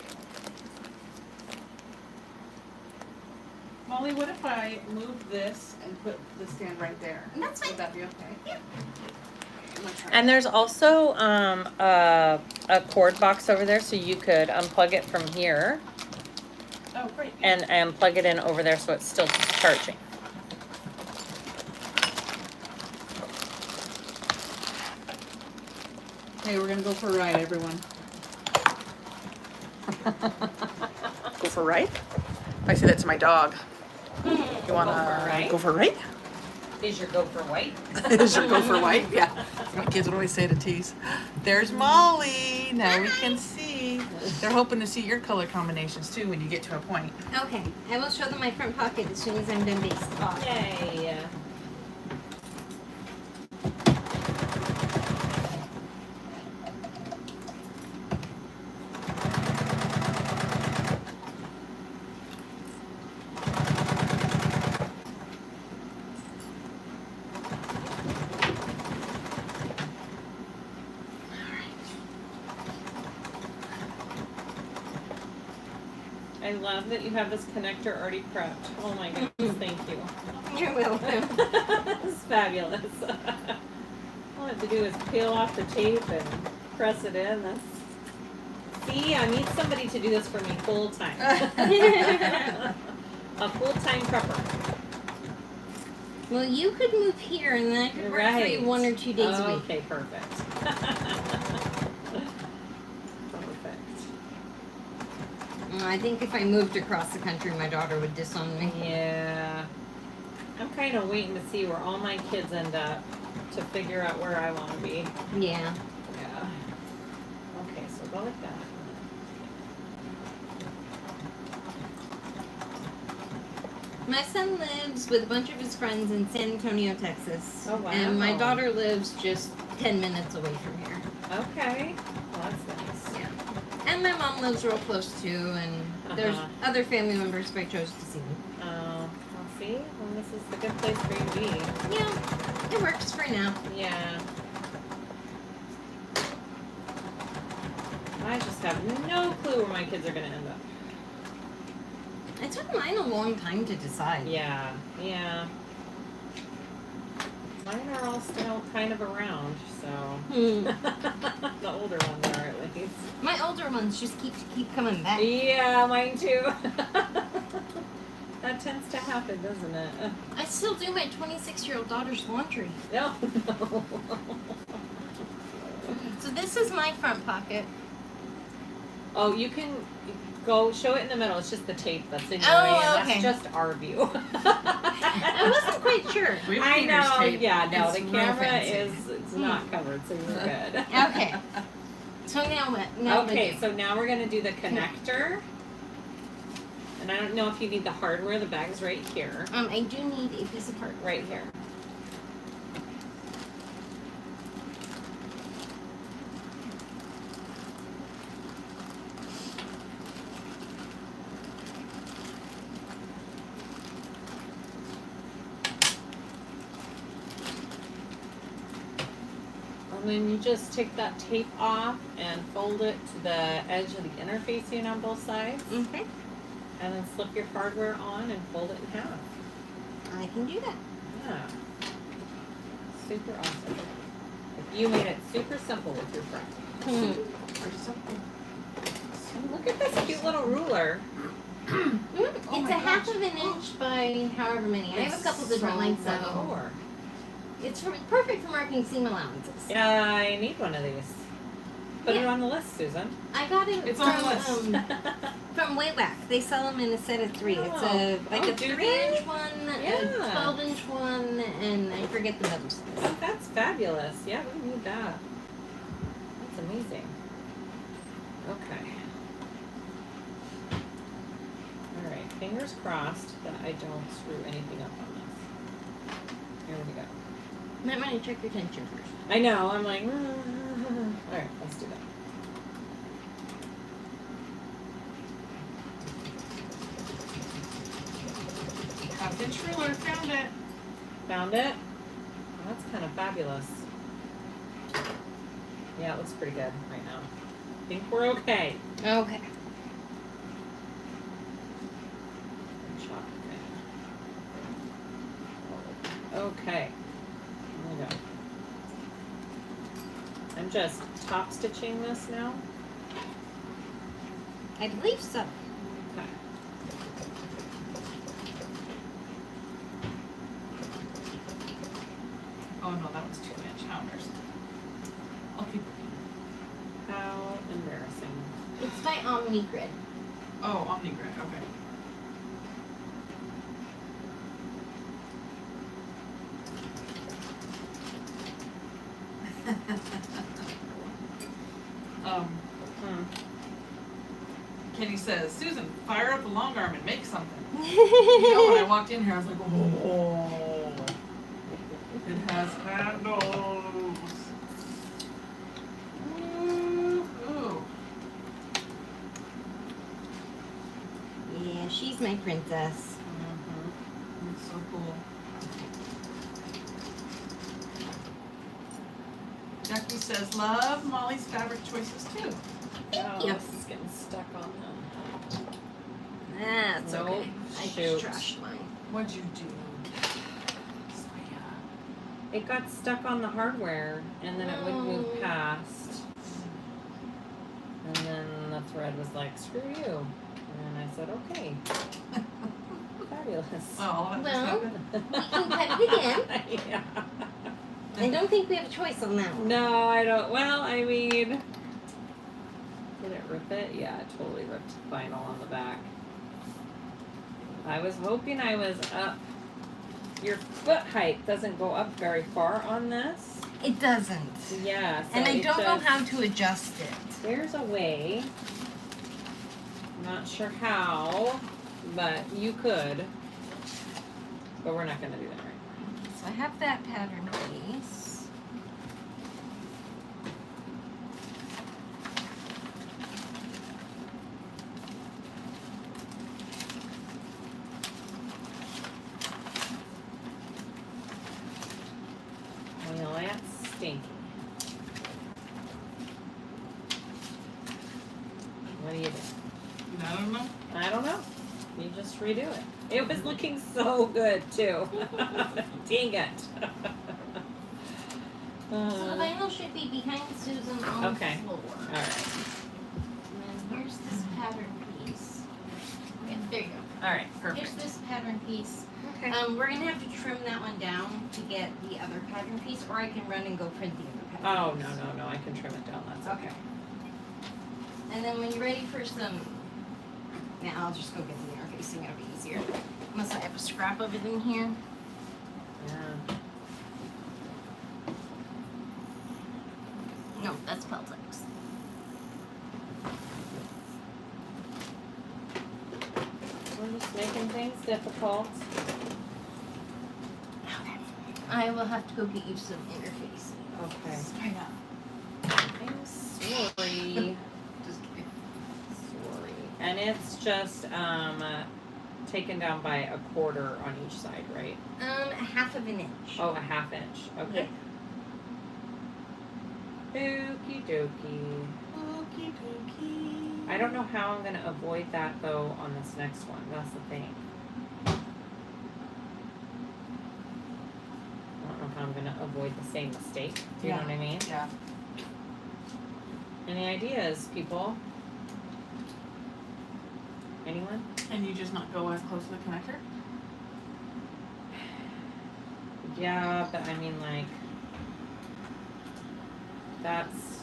Molly, what if I move this and put the stand right there? That's fine. Would that be okay? Yeah. I'm gonna try And there's also a cord box over there, so you could unplug it from here Oh, great. and plug it in over there so it's still charging. Hey, we're gonna go for a ride, everyone. Go for a ride? I say that to my dog. You wanna Go for a ride? go for a ride? Is your gopher white? Is your gopher white? Yeah. My kids would always say to tease. There's Molly. Now we can see. They're hoping to see your color combinations too when you get to a point. Okay, I will show them my front pocket as soon as I'm done basting. Yay. I love that you have this connector already prepped. Oh my goodness, thank you. You're welcome. It's fabulous. All I have to do is peel off the tape and press it in. See, I need somebody to do this for me full time. A full-time prepper. Well, you could move here and then I could work for you 1 or 2 days a week. Okay, perfect. Perfect. I think if I moved across the country, my daughter would disown me. Yeah. I'm kind of waiting to see where all my kids end up to figure out where I want to be. Yeah. Yeah. Okay, so go like that. My son lives with a bunch of his friends in San Antonio, Texas. Oh, wow. And my daughter lives just 10 minutes away from here. Okay. Well, that's nice. Yeah. And my mom lives real close too, and there's other family members if I chose to see them. Oh, well, see? Well, this is the good place for you to be. Yeah, it works for now. Yeah. I just have no clue where my kids are going to end up. It took mine a long time to decide. Yeah, yeah. Mine are all still kind of around, so. The older ones are at least. My older ones just keep coming back. Yeah, mine too. That tends to happen, doesn't it? I still do my 26-year-old daughter's laundry. No. So this is my front pocket. Oh, you can go show it in the middle. It's just the tape that's in your Oh, way, and okay. that's just our view. I wasn't quite sure. We have I painter's know. tape. Yeah, no, It's the real camera fancy. it's not covered, so you're good. Okay. So now what? Now what do I Okay, do? so now we're gonna do the connector. And I don't know if you need the hardware. The bag's right here. I do need a piece of hardware. Right here. And then you just take that tape off and fold it to the edge of the interfacing on both sides. Okay. And then slip your hardware on and fold it in half. I can do that. Yeah. Super awesome. You made it super simple with your friend. Or something. And look at this cute little ruler. It's my a half gosh. of an inch by however many. I have a couple different lengths of them. Four. It's perfect for marking seam allowances. Yeah, I need one of these. Put it Yeah. on the list, Susan. I got it It's from, on the list. from Way Back. They sell them in a set of 3. It's a Oh, a do 3-inch one, Yeah. a 12-inch one, and I forget the other size. Oh, that's fabulous. Yeah, we need that. That's amazing. Okay. All right, fingers crossed that I don't screw anything up on this. Here we go. Might want to check your tension first. I know, I'm like, all right, let's do that. Half-inch ruler, found it. Found it? Oh, that's kind of fabulous. Yeah, it looks pretty good right now. I think we're okay. Okay. Chop it. Okay. There we go. I'm just top stitching this now. I believe so. Okay. Oh no, that was 2-inch. How embarrassing. I'll keep looking. How embarrassing. It's by OmniGrid. Oh, OmniGrid, okay. Kenny says, Susan, fire up the long arm and make something. You know, when I walked in here, I was like, oh, it has handles. Ooh. Yeah, she's my princess. It's so cool. Jackie says, love Molly's fabric choices too. Oh, you. this is getting stuck on them. That's Nope, okay. I shoot. just trashed mine. What'd you do? It got stuck on the hardware and then it wouldn't move past. And then the thread was like, screw you. And I said, okay. Fabulous. Oh, that Well, just happened. we can cut it again. Yeah. I don't think we have a choice on that one. No, I don't. Well, I mean, did it rip it? Yeah, it totally ripped vinyl on the back. I was hoping I was up. Your foot height doesn't go up very far on this. It doesn't. Yeah. So And I it don't know just- how to adjust it. There's a way. I'm not sure how, but you could. But we're not going to do that right now. So I have that pattern piece. Well, that's stinky. What do you do? I don't know. I don't know. You just redo it. It was looking so good too. Dang it. So the vinyl should be behind Susan on Okay. the floor. All right. And then here's this pattern piece. Yeah, there you go. All right. Here's Perfect. this pattern piece. Okay. We're gonna have to trim that one down to get the other pattern piece, or I can run and go print the other Oh pattern piece. no. I can trim it down. That's okay. And then when you're ready for some, yeah, I'll just go get the mirror facing. It'll be easier. Unless I have a scrap of it in here. Yeah. No, that's Peltex. We're just making things difficult. Okay. I will have to go get you some interface. Okay. Straight up. I'm sorry. Just kidding. Sorry. And it's just taken down by a quarter on each side, right? A half of an inch. Oh, a half inch. Okay. Okie dokie. Okie dokie. I don't know how I'm gonna avoid that though on this next one. That's the thing. I don't know how I'm gonna avoid the same mistake. Do you know what I mean? Yeah. Any ideas, people? Anyone? And you just not go as close to the connector? Yeah, but I mean, like, that's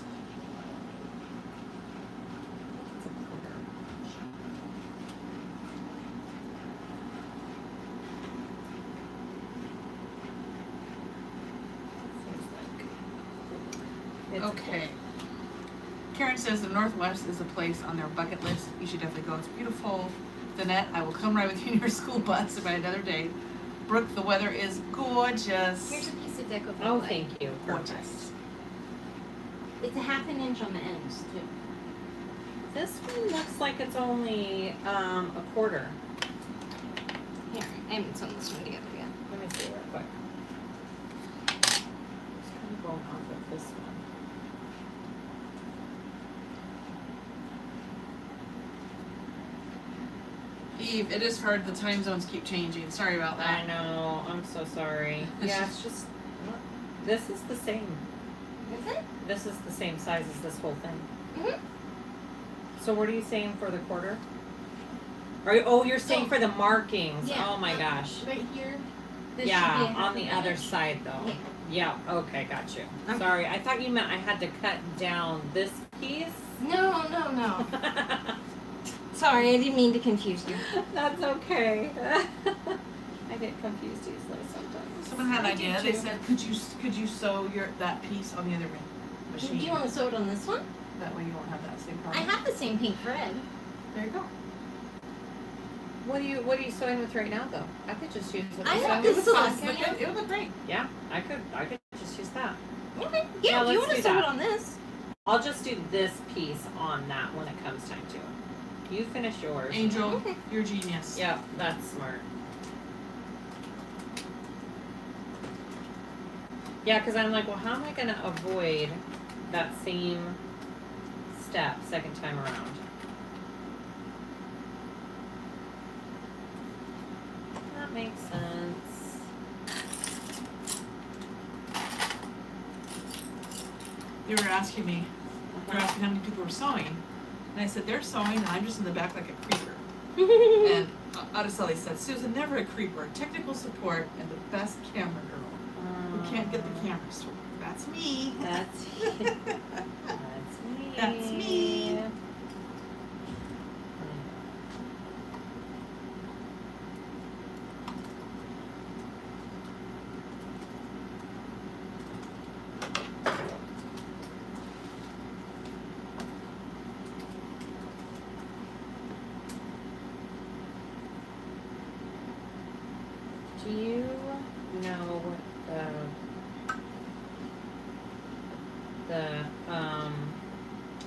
a quarter. It's Okay. Karen says the Northwest is a place on their bucket list. You should definitely go. It's beautiful. Danette, I will come ride with you in your school bus by another day. Brooke, the weather is gorgeous. Here's a piece of deco. Oh, thank you. Perfect. Gorgeous. It's a half an inch on the ends too. This one looks like it's only a quarter. Here, I haven't sewn this one together yet. Let me see real quick. Just kind of going off of this one. Eve, it is hard. The time zones keep changing. Sorry about that. I know. I'm so sorry. Yeah, it's just. This is the same. Is it? This is the same size as this whole thing. Mhm. So what are you saying for the quarter? You're saying for the markings. Yeah. Oh my gosh. Right here. This Yeah, should be a half on the an other inch. side though. Yeah. Yeah, okay, got you. Okay. Sorry, I thought you meant I had to cut down this piece. No. Sorry, I didn't mean to confuse you. That's okay. I get confused easily sometimes. Someone had an I do idea. They too. said, could you sew that piece on the other machine? Do you want to sew it on this one? That way you won't have that same I problem. have the same pink thread. There you go. What are you sewing with right now though? I could just use what I you're have sewing this with. one. It would look great. Yeah, I could just use that. Okay. Yeah, Yeah, if you let's want to do sew that. it on this. I'll just do this piece on that when it comes time to. You finish yours. Angel, Okay. you're a genius. Yeah, that's smart. Yeah, because I'm like, well, how am I going to avoid that same step second time around? That makes sense. They were asking me, they were asking how many people were sewing. And I said, they're sewing and I'm just in the back like a creeper. And Araceli said, Susan, never a creeper. Technical support and the best camera girl. Who can't get the cameras to work. That's me. That's that's me. That's me. Do you know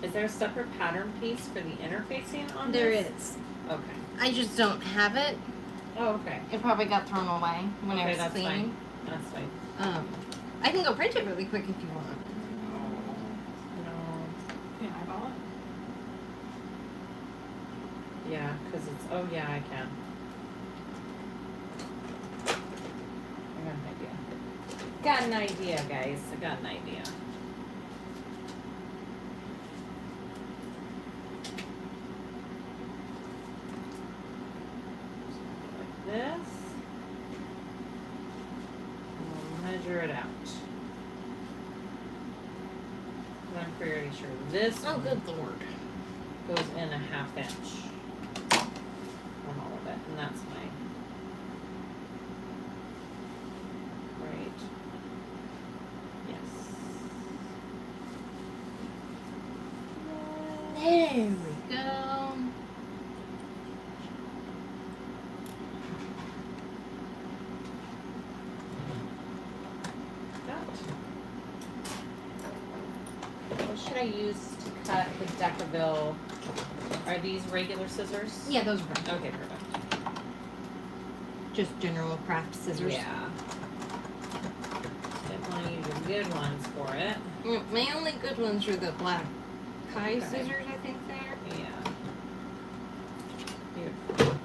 is there a separate pattern piece for the interfacing on There this? is. Okay. I just don't have it. Oh, okay. It probably got thrown away when I Okay, was that's cleaning. fine. That's fine. I can go print it really quick if you want. No. Can I eyeball it? Yeah, because it's, oh yeah, I can. I got an idea. Got an idea, guys. I got an idea. Like this. And we'll measure it out. And I'm pretty sure this Oh, one good lord. goes in a 1/2 inch on all of it, and that's my right. Yes. There we go. What should I use to cut the Decaville? Are these regular scissors? Yeah, those are fine. Okay, perfect. Just general craft scissors. Yeah. Definitely use the good ones for it. My only good ones are the black Kai Okay. scissors, I think they're. Yeah. Beautiful.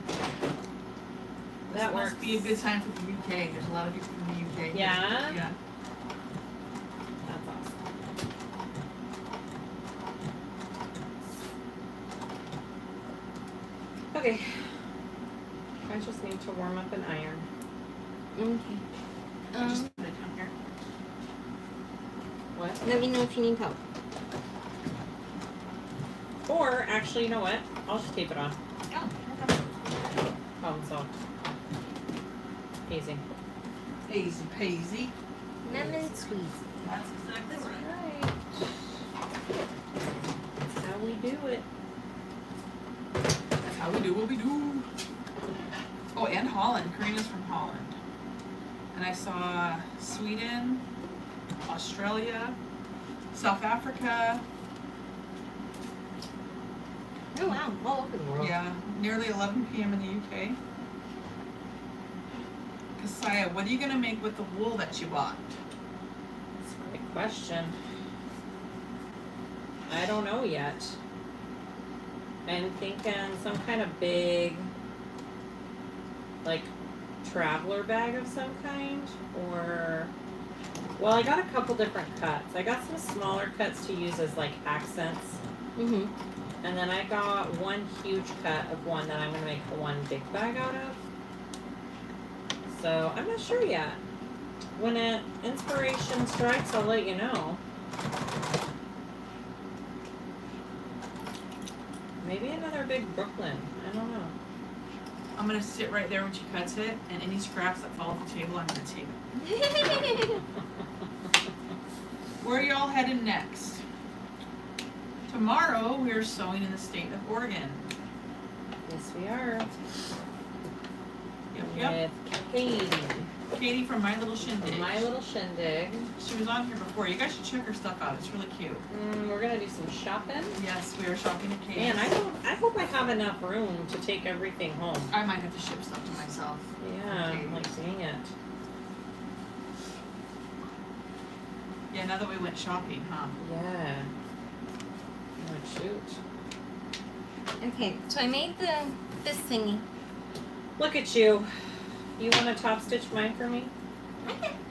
This That must works. be a good time for the UK. There's a lot of people from the UK. Yeah? Yeah. Okay. I just need to warm up an iron. Okay. I just put it down here. What? Let me know if you need help. Or, actually, you know what? I'll just tape it on. Oh, okay. Problem solved. Easy. Easy peasy. Lemon squeeze. That's exactly right. Right. That's how we do it. That's how we do what we do. Oh, and Holland. Karina's from Holland. And I saw Sweden, Australia, South Africa. Oh wow, all over the world. Yeah, nearly 11 p.m. in the UK. Kassiah, what are you going to make with the wool that you bought? That's a great question. I don't know yet. I'm thinking some kind of big, like, traveler bag of some kind, or, well, I got a couple different cuts. I got some smaller cuts to use as, like, accents, Mm-hmm. and then I got one huge cut of one that I'm going to make the one big bag out of. So, I'm not sure yet. When inspiration strikes, I'll let you know. Maybe another big Brooklyn. I don't know. I'm going to sit right there when she cuts it, and any scraps that fall off the table, I'm going to take. Where are y'all headed next? Tomorrow, we are sewing in the state of Oregon. Yes, we are. Yep. With Katie. Katie from My Little Shindig. My Little Shindig. She was on here before. You guys should check her stuff out. It's really cute. We're gonna do some shopping. Yes, we are shopping at Katie's. Man, I hope I have enough room to take everything home. I might have to ship stuff to myself. Yeah, Okay. I'm like, dang it. Yeah, now that we went shopping, huh? Yeah. Oh, shoot. Okay, so I made this thingy. Look at you. You want to top stitch mine for me?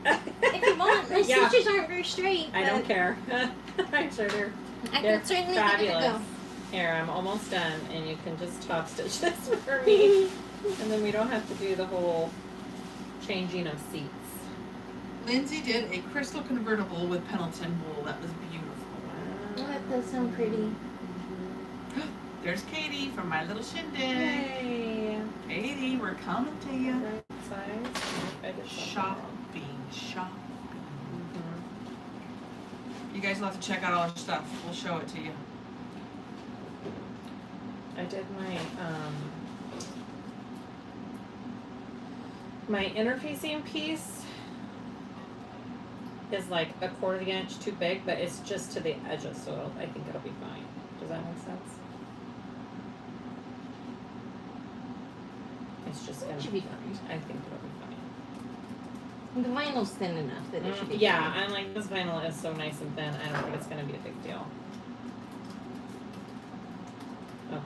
If you want, my Yeah. stitches aren't very straight. I don't but care. I'm sure they're I they're can certainly give it a fabulous. go. Here, I'm almost done, and you can just top stitch this for me, and then we don't have to do the whole changing of seats. Lindsay did a crystal convertible with Pendleton wool. That was beautiful. Oh, that does sound pretty. There's Katie from My Little Shindig. Yay! Katie, we're coming to you. Right size. I did something Shopping. wrong. You guys will have to check out all our stuff. We'll show it to you. I did my interfacing piece is like a 1/4 inch too big, but it's just to the edges, so I think it'll be fine. Does that make sense? It's just gonna Should be fine. I think it'll be The vinyl's thin enough that it should be fine. Yeah, fine. I'm like, this vinyl is so nice and thin, I don't think it's gonna be a big deal. Okay,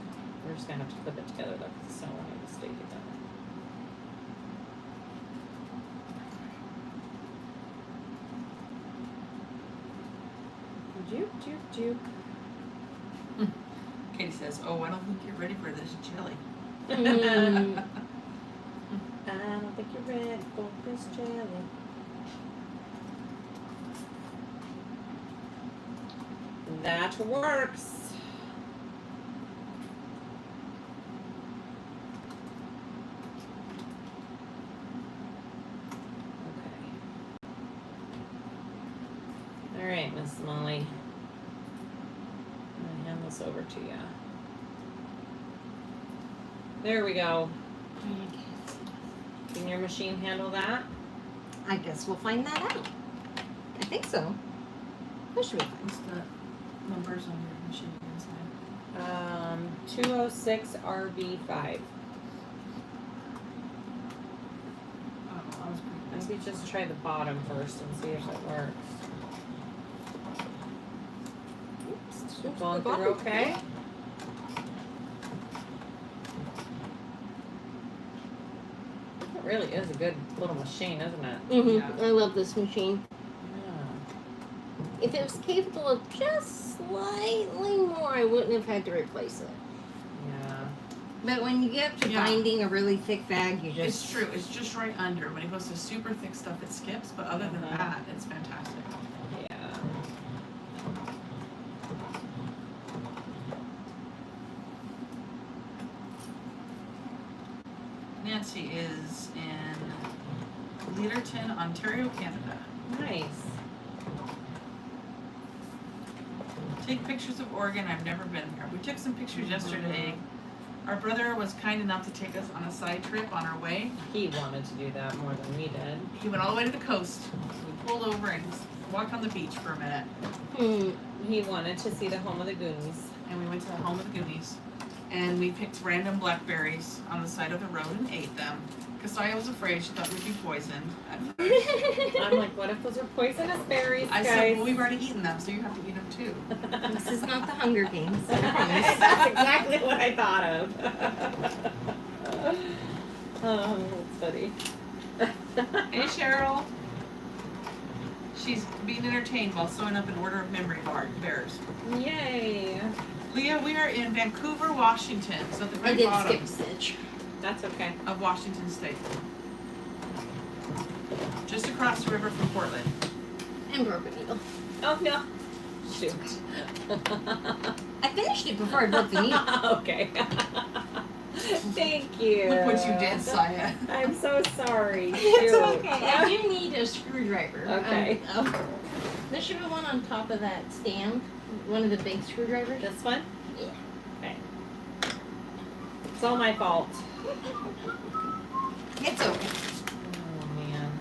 we're just gonna have to clip it together though, because it's so wanting to stay together. Juke, juke, juke. Katie says, "Oh, I don't think you're ready for this jelly." Mm. I don't think you're ready for this jelly. That works. Okay. All right, Miss Molly. I'm gonna hand this over to you. There we go. Can your machine handle that? I guess we'll find that out. I think so. That should be fine. What's the numbers on your machine inside? 206 RV5. Oh, I was pretty Maybe just try the bottom first and see if it works. Oops. Going through okay? It really is a good little machine, isn't it? Mm-hmm. I love this machine. Yeah. If it was capable of just slightly more, I wouldn't have had to replace it. Yeah. But when you get up to Yeah. binding a really thick bag, you just. It's true. It's just right under. When it goes to super thick stuff, it skips. But other than that, it's fantastic. Yeah. Nancy is in Leaderton, Ontario, Canada. Nice. Take pictures of Oregon. I've never been there. We took some pictures yesterday. Our brother was kind enough to take us on a side trip on our way. He wanted to do that more than we did. He went all the way to the coast. We pulled over and walked on the beach for a minute. He wanted to see the home of the Goonies. And we went to the home of the Goonies. And we picked random blackberries on the side of the road and ate them. Kassiah was afraid. She thought we'd be poisoned at first. I'm like, what if those are poisonous berries, I guys? said, well, we've already eaten them, so you have to eat them too. This is not the Hunger Games. I promise. That's exactly what I thought of. Oh, that's funny. Hey, Cheryl. She's being entertained while sewing up an order of memory bears. Yay. Leah, we are in Vancouver, Washington, so at the I very did bottom skip a stitch. That's okay. of Washington State. Just across the river from Portland. And broke a needle. Oh, no. Shoot. I finished it before I broke the needle. Okay. Thank you. Look what you did, Siah. I'm so sorry. It's Shoot. okay. I do need a screwdriver. Okay. There should be one on top of that stand. One of the big screwdrivers. This one? Yeah. Okay. It's all my fault. It's okay. Oh, man.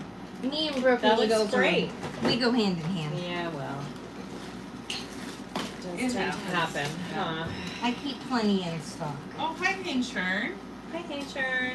Me and broken That needles looks great. We go hand in hand. Yeah, well. It Just didn't happens. happen, huh? I keep plenty in stock. Oh, hi, Inchurn. Hi, Nature.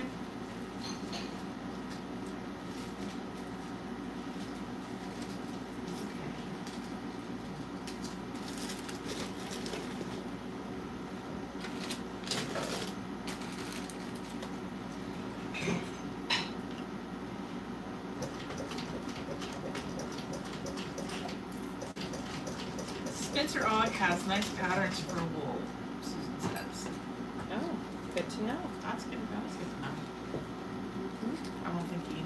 Spencer Ogg has nice patterns for wool, Susan says. Oh, good to know. That's good. That's good to know. I won't think he.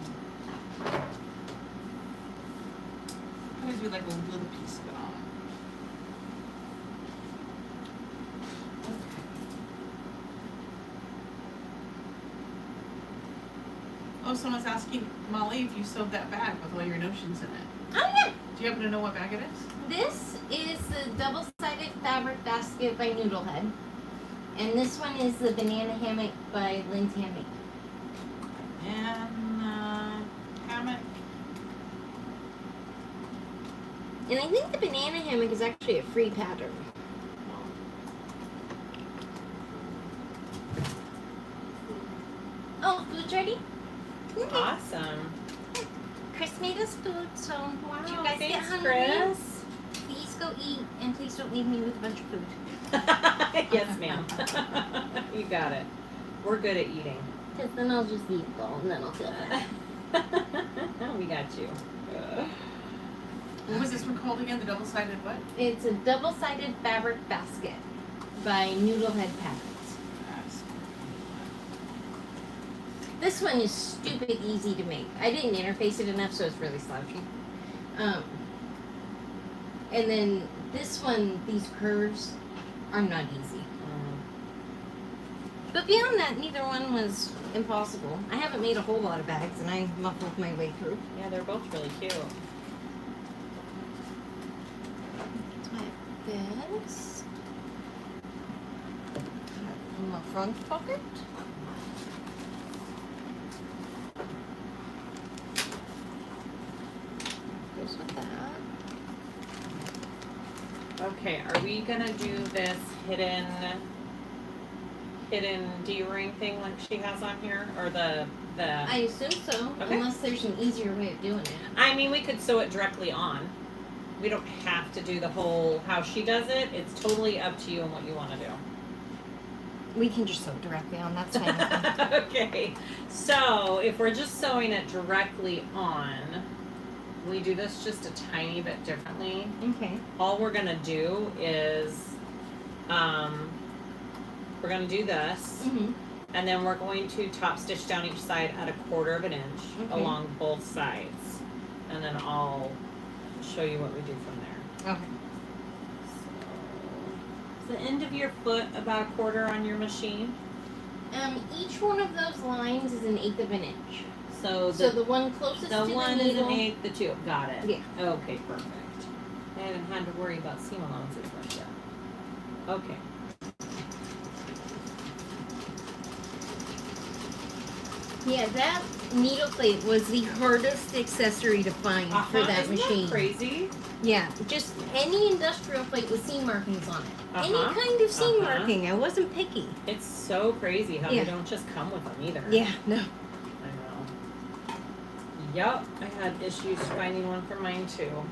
Always be like a little piece of it on. Oh, someone's asking Molly if you sewed that bag with all your notions in it. Oh yeah. Do you happen to know what bag it is? This is the double-sided fabric basket by Noodlehead. And this one is the banana hammock by Lynn's Hammock. And hammock. And I think the banana hammock is actually a free pattern. Oh, food's ready? Okay. Awesome. Chris made us food, so Wow, you guys get thanks, hungry. Chris. Please go eat, and please don't leave me with a bunch of food. Yes, ma'am. You got it. We're good at eating. Because then I'll just eat it all, and then I'll feel better. We got you. What was this one called again? The double-sided what? It's a double-sided fabric basket by Noodlehead Patterns. This one is stupid easy to make. I didn't interface it enough, so it's really slouchy. And then this one, these curves are not easy. But beyond that, neither one was impossible. I haven't made a whole lot of bags, and I muffled my way through. Yeah, they're both really cute. This. In my front pocket. Goes with that. Okay, are we gonna do this hidden D-ring thing like she has on here, or the? I assume so, Okay. unless there's an easier way of doing it. I mean, we could sew it directly on. We don't have to do the whole how she does it. It's totally up to you and what you want to do. We can just sew directly on. That's fine. Okay, so if we're just sewing it directly on, we do this just a tiny bit differently. Okay. All we're gonna do is, we're gonna do this, Mhm. And then we're going to top stitch down each side at 1/4 of an inch Okay. along both sides. And then I'll show you what we do from there. Okay. So, is the end of your foot about 1/4 on your machine? Each one of those lines is 1/8 of an inch. So So the one closest the to one the is needle. 1/8, the two. Got it. Yeah. Okay, perfect. I haven't had to worry about seam allowances like that. Okay. Yeah, that needle plate was the hardest accessory to find for that Isn't machine. that crazy? Yeah, just any industrial plate with seam markings on it. Any Uh-huh. kind of seam Uh-huh. marking. I wasn't picky. It's so crazy how Yeah. they don't just come with them either. Yeah, no. I know. Yup, I had issues finding one for mine too.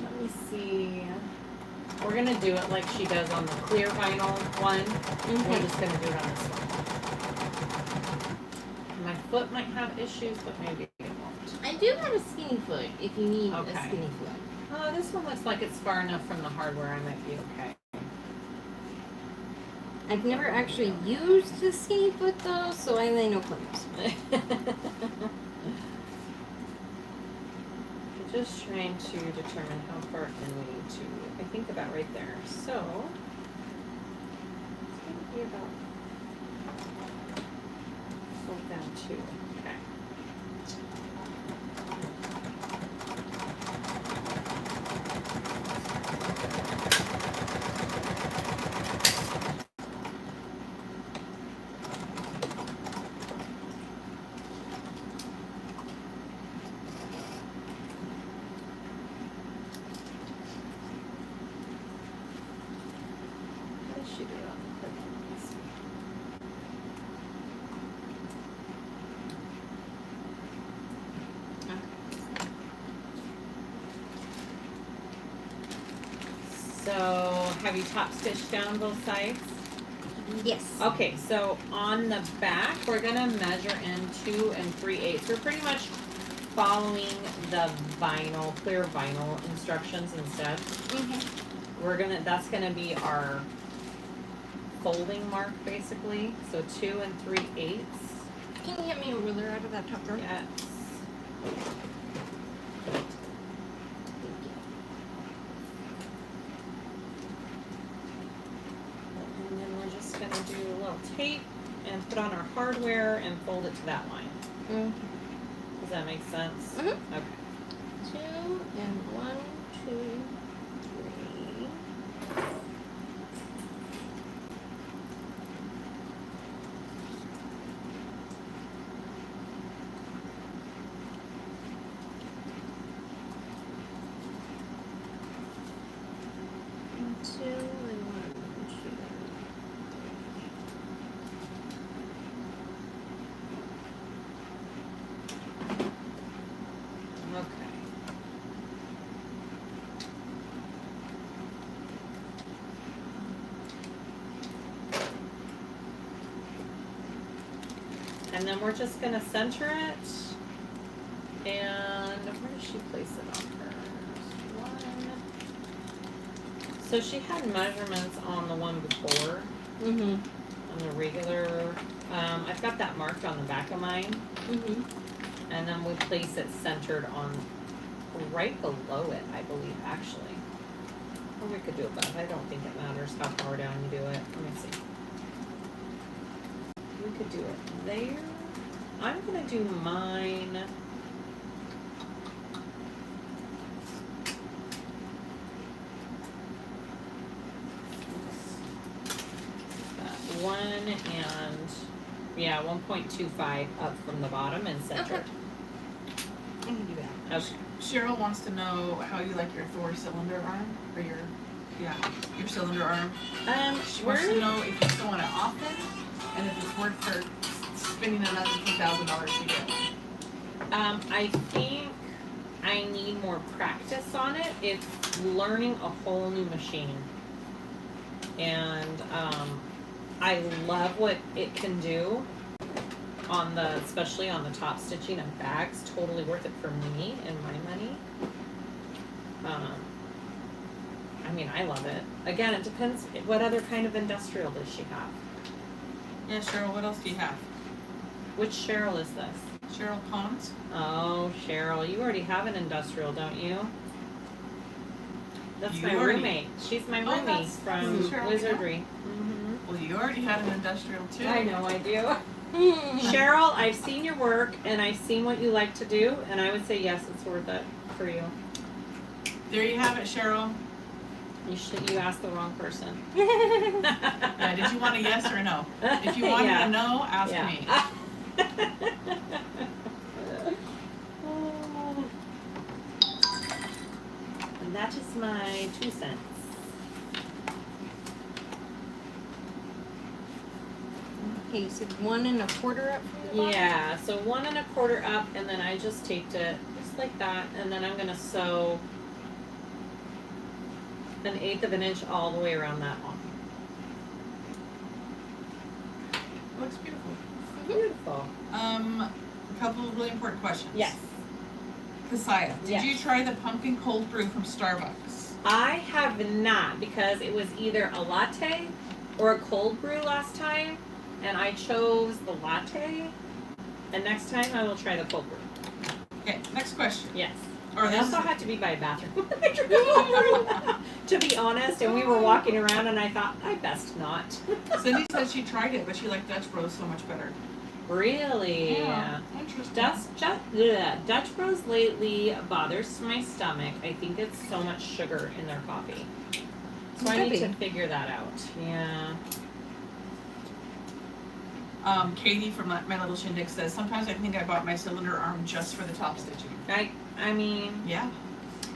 Let me see. We're gonna do it like she does on the clear vinyl one. We're just gonna do it on this one. My foot might have issues, but maybe it won't. I do have a skinny foot if you need Okay. a skinny foot. This one looks like it's far enough from the hardware. I might be okay. I've never actually used the skinny foot though, so I lay no claims. I'm just trying to determine how far in we need to. I think about right there. So it's gonna be about fold down 2. Okay. How does she do it on the clip? Let me see. So, have you top stitched down both sides? Yes. Okay, so on the back, we're gonna measure in 2 3/8. We're pretty much following the vinyl, clear vinyl instructions instead. That's gonna be our folding mark basically. So 2 3/8. Can you get me a ruler out of that top drawer? Yes. And then we're just gonna do a little tape and put on our hardware and fold it to that line. Does that make sense? Mhm. Okay. 2 and 1, 2, 3. And 2 and 1, 2. Okay. And then we're just gonna center it. And where does she place it on hers? 1. So she had measurements on the one before, on the regular. I've got that marked on the back of mine. And then we place it centered on right below it, I believe, actually. Or we could do it above. I don't think it matters how far down you do it. Let me see. We could do it there. I'm gonna do mine. 1.25 up from the bottom and center. Okay. I can do that. Okay. Cheryl wants to know how you like your Thor cylinder arm, or your cylinder arm. She wants to know if you sew on it often, and if it's worth for spending another $2,000 to get. I think I need more practice on it. It's learning a whole new machine. And I love what it can do on especially on the top stitching of bags. Totally worth it for me and my money. I mean, I love it. Again, it depends what other kind of industrial does she have. Yeah, Cheryl, what else do you have? Which Cheryl is this? Cheryl Pons? Oh, Cheryl, you already have an industrial, don't you? That's You my already- roommate. She's my Oh, roomie that's from Cheryl, Wizardry. Well, you already had an industrial too. I know I do. Cheryl, I've seen your work and I've seen what you like to do, and I would say yes, it's worth it for you. There you have it, Cheryl. You asked the wrong person. Yeah, did you want a yes or a no? If you wanted Yeah. a no, ask Yeah. me. And that is my 2 cents. Okay, you said 1 1/4 up from the bottom? Yeah, so 1 1/4 up, and then I just taped it just like that, and then I'm gonna sew 1/8 of an inch all the way around that one. Looks beautiful. Beautiful. A couple of really important questions. Yes. Kassiah, did Yes. you try the pumpkin cold brew from Starbucks? I have not, because it was either a latte or a cold brew last time, and I chose the latte. And next time I will try the cold brew. Okay, next question. Yes. Or I this also had to be by a bathroom. To be honest, and we were walking around, and I thought I best not. Cindy said she tried it, but she liked Dutch Bros so much better. Really? Interesting. Dutch Bros lately bothers my stomach. I think it's so much sugar in their coffee. So I need to figure that out. Yeah. Katie from My Little Shindig says, sometimes I think I bought my cylinder arm just for the top stitching. I mean, Yeah.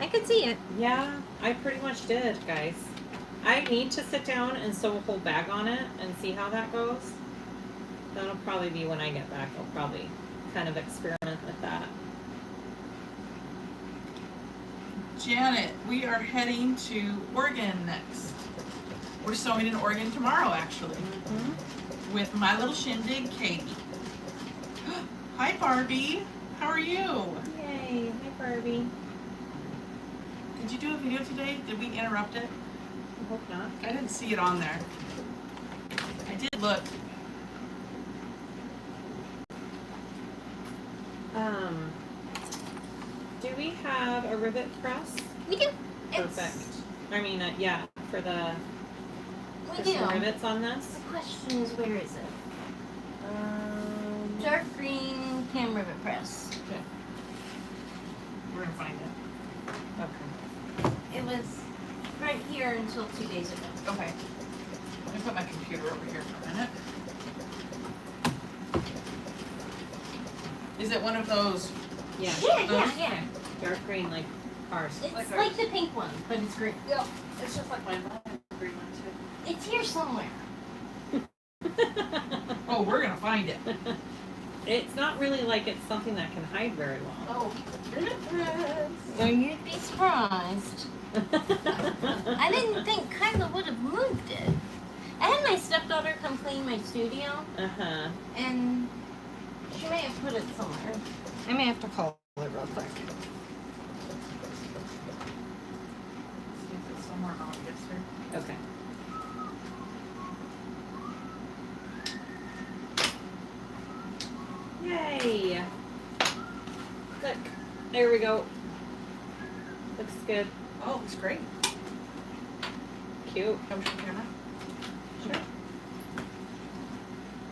I could see it. yeah, I pretty much did, guys. I need to sit down and sew a whole bag on it and see how that goes. That'll probably be when I get back. I'll probably kind of experiment with that. Janet, we are heading to Oregon next. We're sewing in Oregon tomorrow, actually, with My Little Shindig, Katie. Hi, Barbie. How are you? Yay, hi Barbie. Did you do a video today? Did we interrupt it? I hope not. I didn't see it on there. I did look. Do we have a rivet press? We do. Perfect. I mean, yeah, for We some do. rivets on this. The question is, where is it? Dark green cam rivet press. We're gonna find it. Okay. It was right here until 2 days ago. Okay. Let me put my computer over here for a minute. Is it one of those? Yeah. Yeah. Dark green like ours. It's Like like, ours. the pink one, but it's green. Yep. It's just like my green one too. It's here somewhere. Oh, we're gonna find it. It's not really like it's something that can hide very well. Oh, Or you'd be surprised. I didn't think Kyla would have moved it. I had my stepdaughter come clean my studio, Uh-huh. and she may have put it somewhere. I may have to call her real quick. see if it's somewhere obvious here. Okay. Yay! Look, there we go. Looks good. Oh, it's great. Cute. Come to camera. Sure.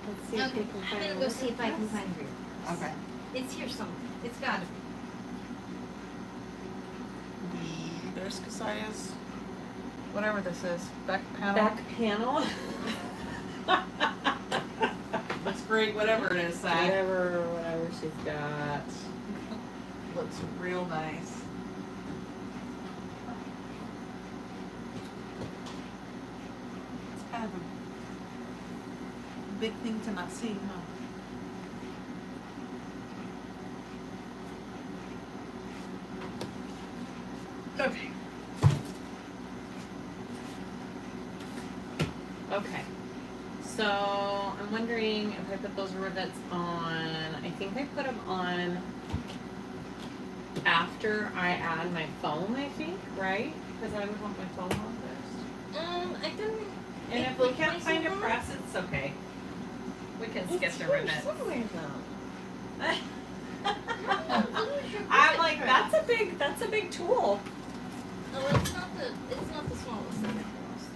Let's see if Okay, we can I'm find gonna a go rivet see if I can press. find her. Okay. It's here somewhere. It's gotta be. There's Kassiah's, whatever this is, back panel. Back panel. great, whatever it is, Sai. Whatever she's got. Looks real nice. It's kind of a big thing to not see, huh? Okay. Okay. So I'm wondering if I put those rivets on. I think I put them on after I add my foam, I think, right? Because I would want my foam on first. I can. And if we can't find a press, it's okay. We can skip the rivets. Somewhere though. I'm like, that's a big tool. Oh, it's not the smallest thing I lost.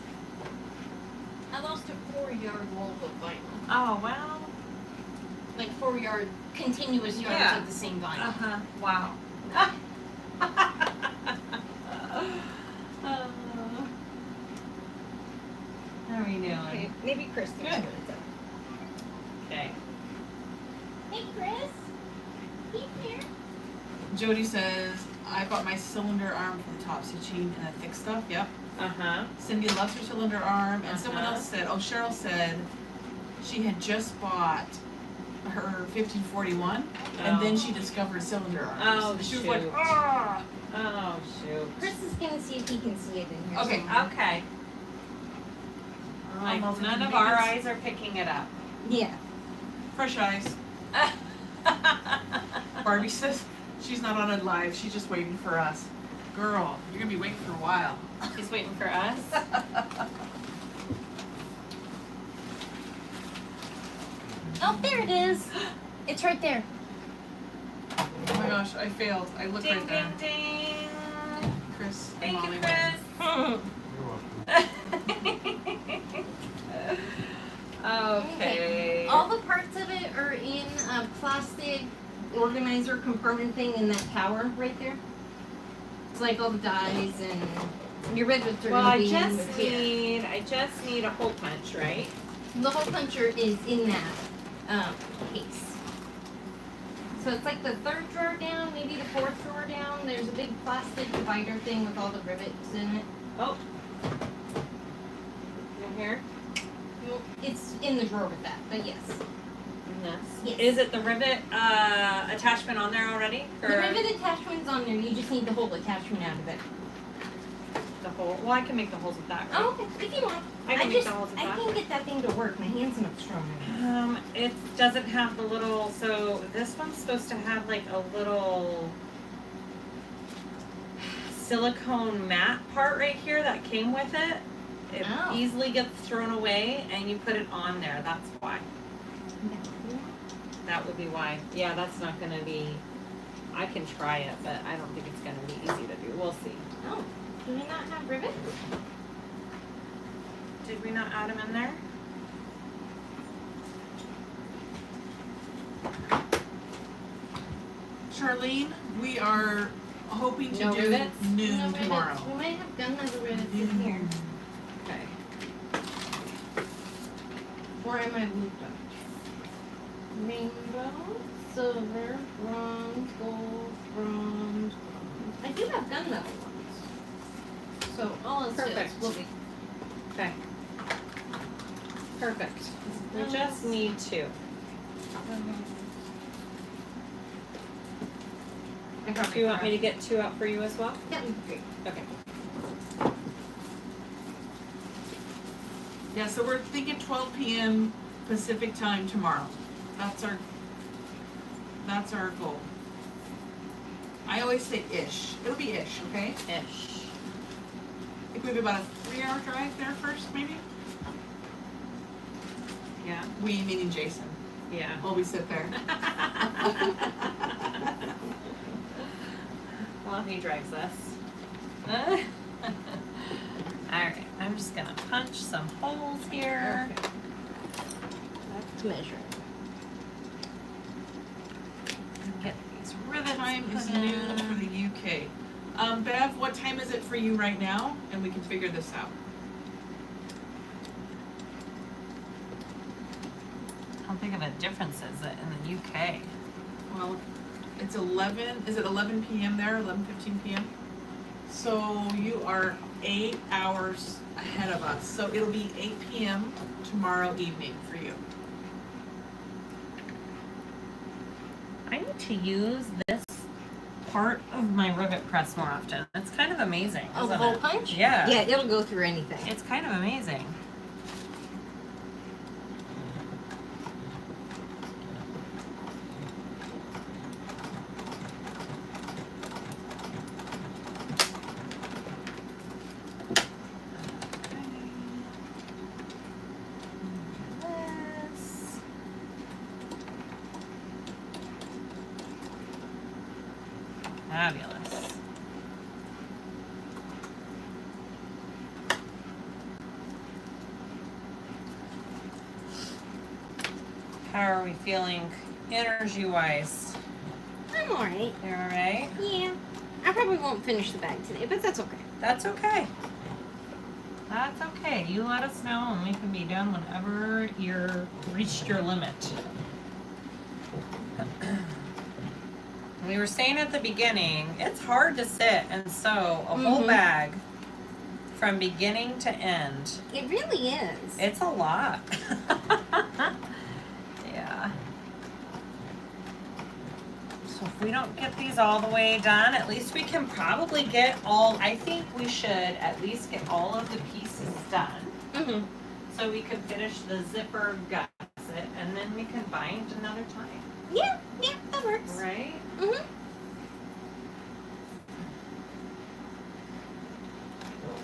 I lost a 4-yard roll of vinyl. Oh, well. Like 4 continuous yards Yeah. of the same vinyl. Uh-huh. Wow. How are you doing? Okay, maybe Chris knows Good. what it's at. Okay. Hey, Chris. Keep here. Jody says, I bought my cylinder arm from Top Stitching and the thick stuff, yep. Uh-huh. Cindy loves her cylinder arm, and someone Uh-huh. else said, Cheryl said she had just bought her 1541, and then she discovered cylinder arms. Oh, And she was like, shoot. ah! Oh, shoot. Chris is gonna see if he can see it in here. Okay. somewhere. Okay. Like, Almost none of convenience. our eyes are picking it up. Yeah. Fresh eyes. Barbie says she's not on it live, she's just waiting for us. Girl, you're gonna be waiting for a while. She's waiting for us. Oh, there it is. It's right there. Oh my gosh, I failed. I looked Ding, right there. ding, ding. Chris, and Thank Molly you, went. Chris. Okay. All the parts of it are in a plastic organizer compartment thing in that tower right there. It's like all the dies and your rivets are Well, gonna I be in just with here. need a hole punch, right? The hole puncher is in that case. So it's like the third drawer down, maybe the fourth drawer down. There's a big plastic divider thing with all the rivets in it. Oh. In here? Well, it's in the drawer with that, but yes. Yes. Yes. Is it the rivet attachment on there already? The rivet attachment's on there. You just need the whole attachment out of it. The hole. Well, I can make the holes with that. Right? Oh, okay. If you want. I can make the holes with I that. can't get that thing to work. My hand's not strong enough. It doesn't have the little. So this one's supposed to have like a little silicone mat part right here that came with it. It Oh. easily gets thrown away, and you put it on there. That's why. That would be why. Yeah, that's not gonna be. I can try it, but I don't think it's gonna be easy to do. We'll see. Oh, do we not have rivets? Did we not add them in there? Charlene, we are hoping to No do rivets? noon No rivets. tomorrow. We might have done those rivets in here. Okay. Or am I looped up? Rainbow, silver, bronze, gold, bronze. I do have gunmetal ones. So all else Perfect. will be. Okay. Perfect. We just need two. Do you want me to get two out for you as well? That would be great. Okay. Yeah, so we're thinking 12 p.m. Pacific time tomorrow. That's our goal. I always say ish. It'll be ish, okay? Ish. I think we have about a 3-hour drive there first, maybe? Yeah. We meaning Jason. Yeah. While we sit there. Well, he drives us. Alright, I'm just gonna punch some holes here. Okay. Let's measure. Get these rivets Time is put noon in. for the UK. Bev, what time is it for you right now? And we can figure this out. How how big of a difference is it in the UK? Well, it's 11, is it 11 p.m. there, 11:15 p.m.? So you are 8 hours ahead of us. So it'll be 8 p.m. tomorrow evening for you. I need to use this part of my rivet press more often. It's kind of amazing. Oh, the isn't hole it? punch? Yeah. Yeah, it'll go through anything. It's kind of amazing. This. Fabulous. How are we feeling energy-wise? I'm alright. You alright? Yeah. I probably won't finish the bag today, but that's okay. That's okay. That's okay. You let us know and we can be done whenever you're reached your limit. We were saying at the beginning, it's hard to sit and sew a whole bag from beginning to end. It really is. It's a lot. Yeah. So if we don't get these all the way done, at least we can probably get all, I think we should at least get all of the pieces done. Mm-hmm. So we could finish the zipper gusset and then we can bind another time. Yeah, that works. Right? Mm-hmm.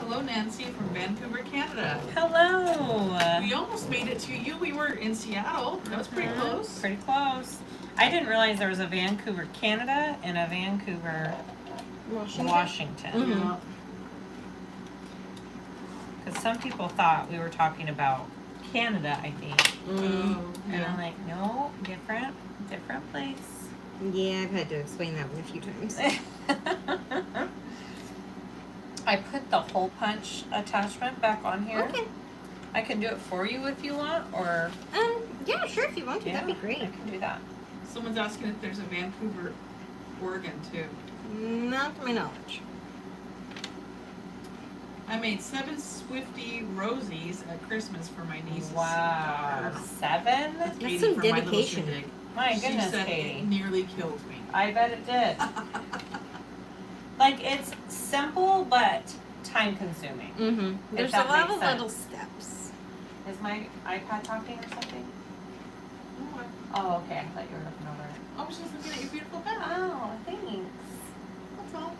Hello, Nancy from Vancouver, Canada. Hello. We almost made it to you. We were in Seattle. That was pretty close. Pretty close. I didn't realize there was a Vancouver, Canada and a Vancouver, Washington. Mhm. Because some people thought we were talking about Canada, I think. Mm. And I'm like, no, different place. Yeah, I've had to explain that one a few times. I put the hole punch attachment back on here. Okay. I can do it for you if you want, or Yeah, sure, if you want to, that'd be great. I can do that. Someone's asking if there's a Vancouver, Oregon too. Not to my knowledge. I made 7 Swifty Rosies at Christmas for my nieces. Wow, And daughters. 7? That's Katie some for my little dedication. shindig. My She goodness, said Katie. it nearly killed me. I bet it did. Like, it's simple, but time consuming. Mm-hmm. There's a that lot makes of sense. little steps. Is my iPad talking or something? Oh, okay. I thought you were looking over it. I was just looking at your beautiful bag. Oh, thanks. That's all.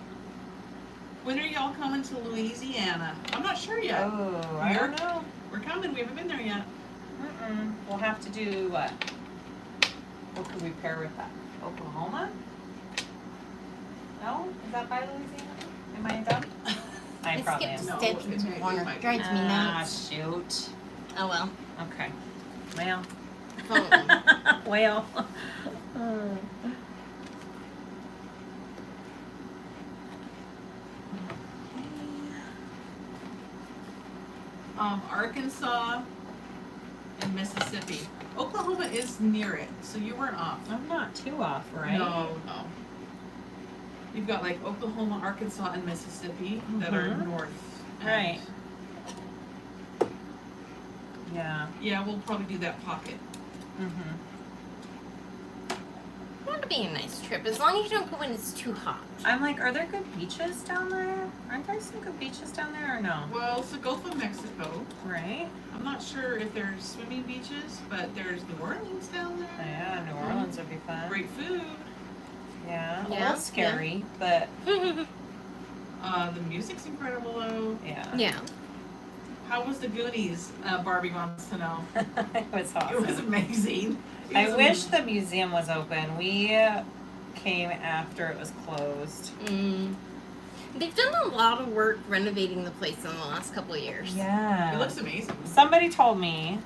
When are y'all coming to Louisiana? I'm not sure yet. Oh, I don't know. We're coming. We haven't been there yet. We'll have to do what? What could we pair with that? Oklahoma? No? Is that by Louisiana? Am I dumb? I It probably skipped am. No, steps it's- into it water. might be. Drives me nuts. Shoot. Oh well. Okay. Well. Oh. Well. Arkansas and Mississippi. Oklahoma is near it, so you weren't off. I'm not too off, right? No. You've got like Oklahoma, Arkansas, and Mississippi that are Mhm. north. And Right. Yeah. Yeah, we'll probably do that pocket. Mm-hmm. That'd be a nice trip, as long as you don't go when it's too hot. I'm like, are there good beaches down there? Aren't there some good beaches down there or no? Well, it's the Gulf of Mexico. Right? I'm not sure if there's swimming beaches, but there's New Orleans down there. Yeah, New Orleans would be fun. Great food. Yeah. A Yeah, little scary, but The music's incredible though. yeah. Yeah. How was the Goonies? Barbie wants to know. It was awesome. It was amazing. It I was wish amazing. the museum was open. We came after it was closed. They've done a lot of work renovating the place in the last couple of years. Yeah. It looks amazing. Somebody told me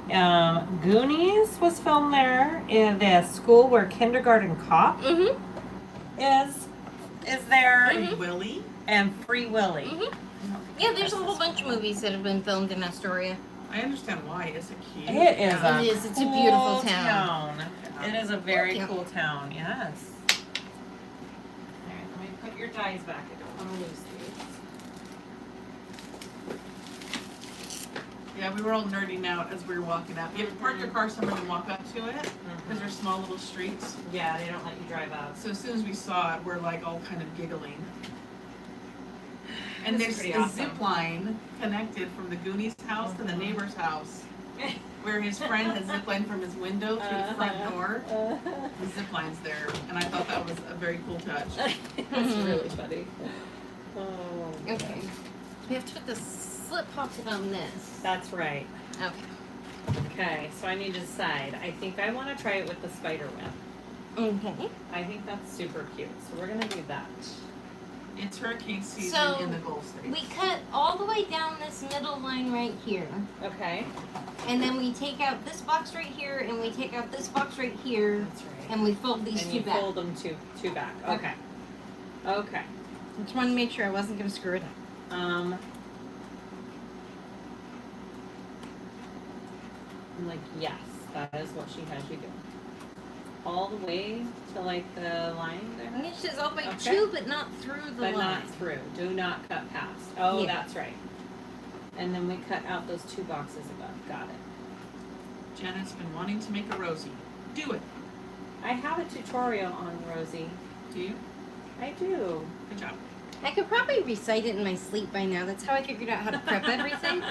Goonies was filmed there in the school where Kindergarten Cop Mm-hmm. is there, Free Willy. and Free Willy. Mm-hmm. Yeah, there's a whole bunch of movies that have been filmed in Astoria. I understand why. It's a cute. It is town. a It is. It's a beautiful cool town. It is a very Yeah. cool town, yes. Alright, let me put your dies back. I don't want to lose these. Yeah, we were all nerding out as we were walking up. You have to park your car somewhere and walk up to it because there's small little streets. Yeah, they don't let you drive up. So as soon as we saw it, we're like all kind of giggling. And That's there's pretty a awesome. zip line connected from the Goonies' house to the neighbor's house, where his friend had zip lined from his window through the front door. The zip line's there, and I thought that was a very cool touch. That's really funny. Oh. Okay. We have to put the slip pocket on this. That's right. Okay. Okay, so I need to decide. I think I want to try it with the spider web. Okay. I think that's super cute. So we're gonna do that. It's hurricane season So, in the Gulf States. We cut all the way down this middle line right here. Okay. And then we take out this box right here, and we take out this box right here, That's right. and we fold these And two you back. fold them two back. Okay. Okay. Just wanted to make sure I wasn't going to screw it up. I'm like, yes, that is what she has you do. All the way to like the line there? And it says all the way Okay. to, but not through the But line. not through. Do not cut past. Oh, Yeah. that's right. And then we cut out those two boxes above. Got it. Janet's been wanting to make a Rosie. Do it. I have a tutorial on Rosie. Do you? I do. Good job. I could probably recite it in my sleep by now. That's how I figured out how to prep everything.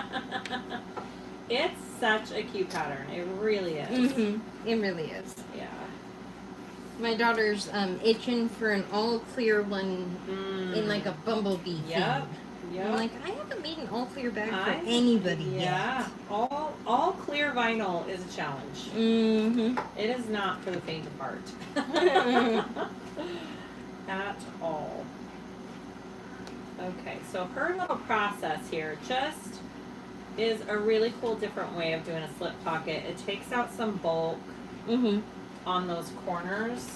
It's such a cute pattern. It really is. Mm-hmm. It really is. Yeah. My daughter's itching for an all clear one in like a bumblebee Yep. theme. Yep. I'm like, I haven't made an all clear bag for I- anybody Yeah. All clear vinyl is a challenge. yet. Mm-hmm. It is not for the faint of heart. At all. Okay, so her little process here just is a really cool different way of doing a slip pocket. It takes out some bulk Mm-hmm. on those corners.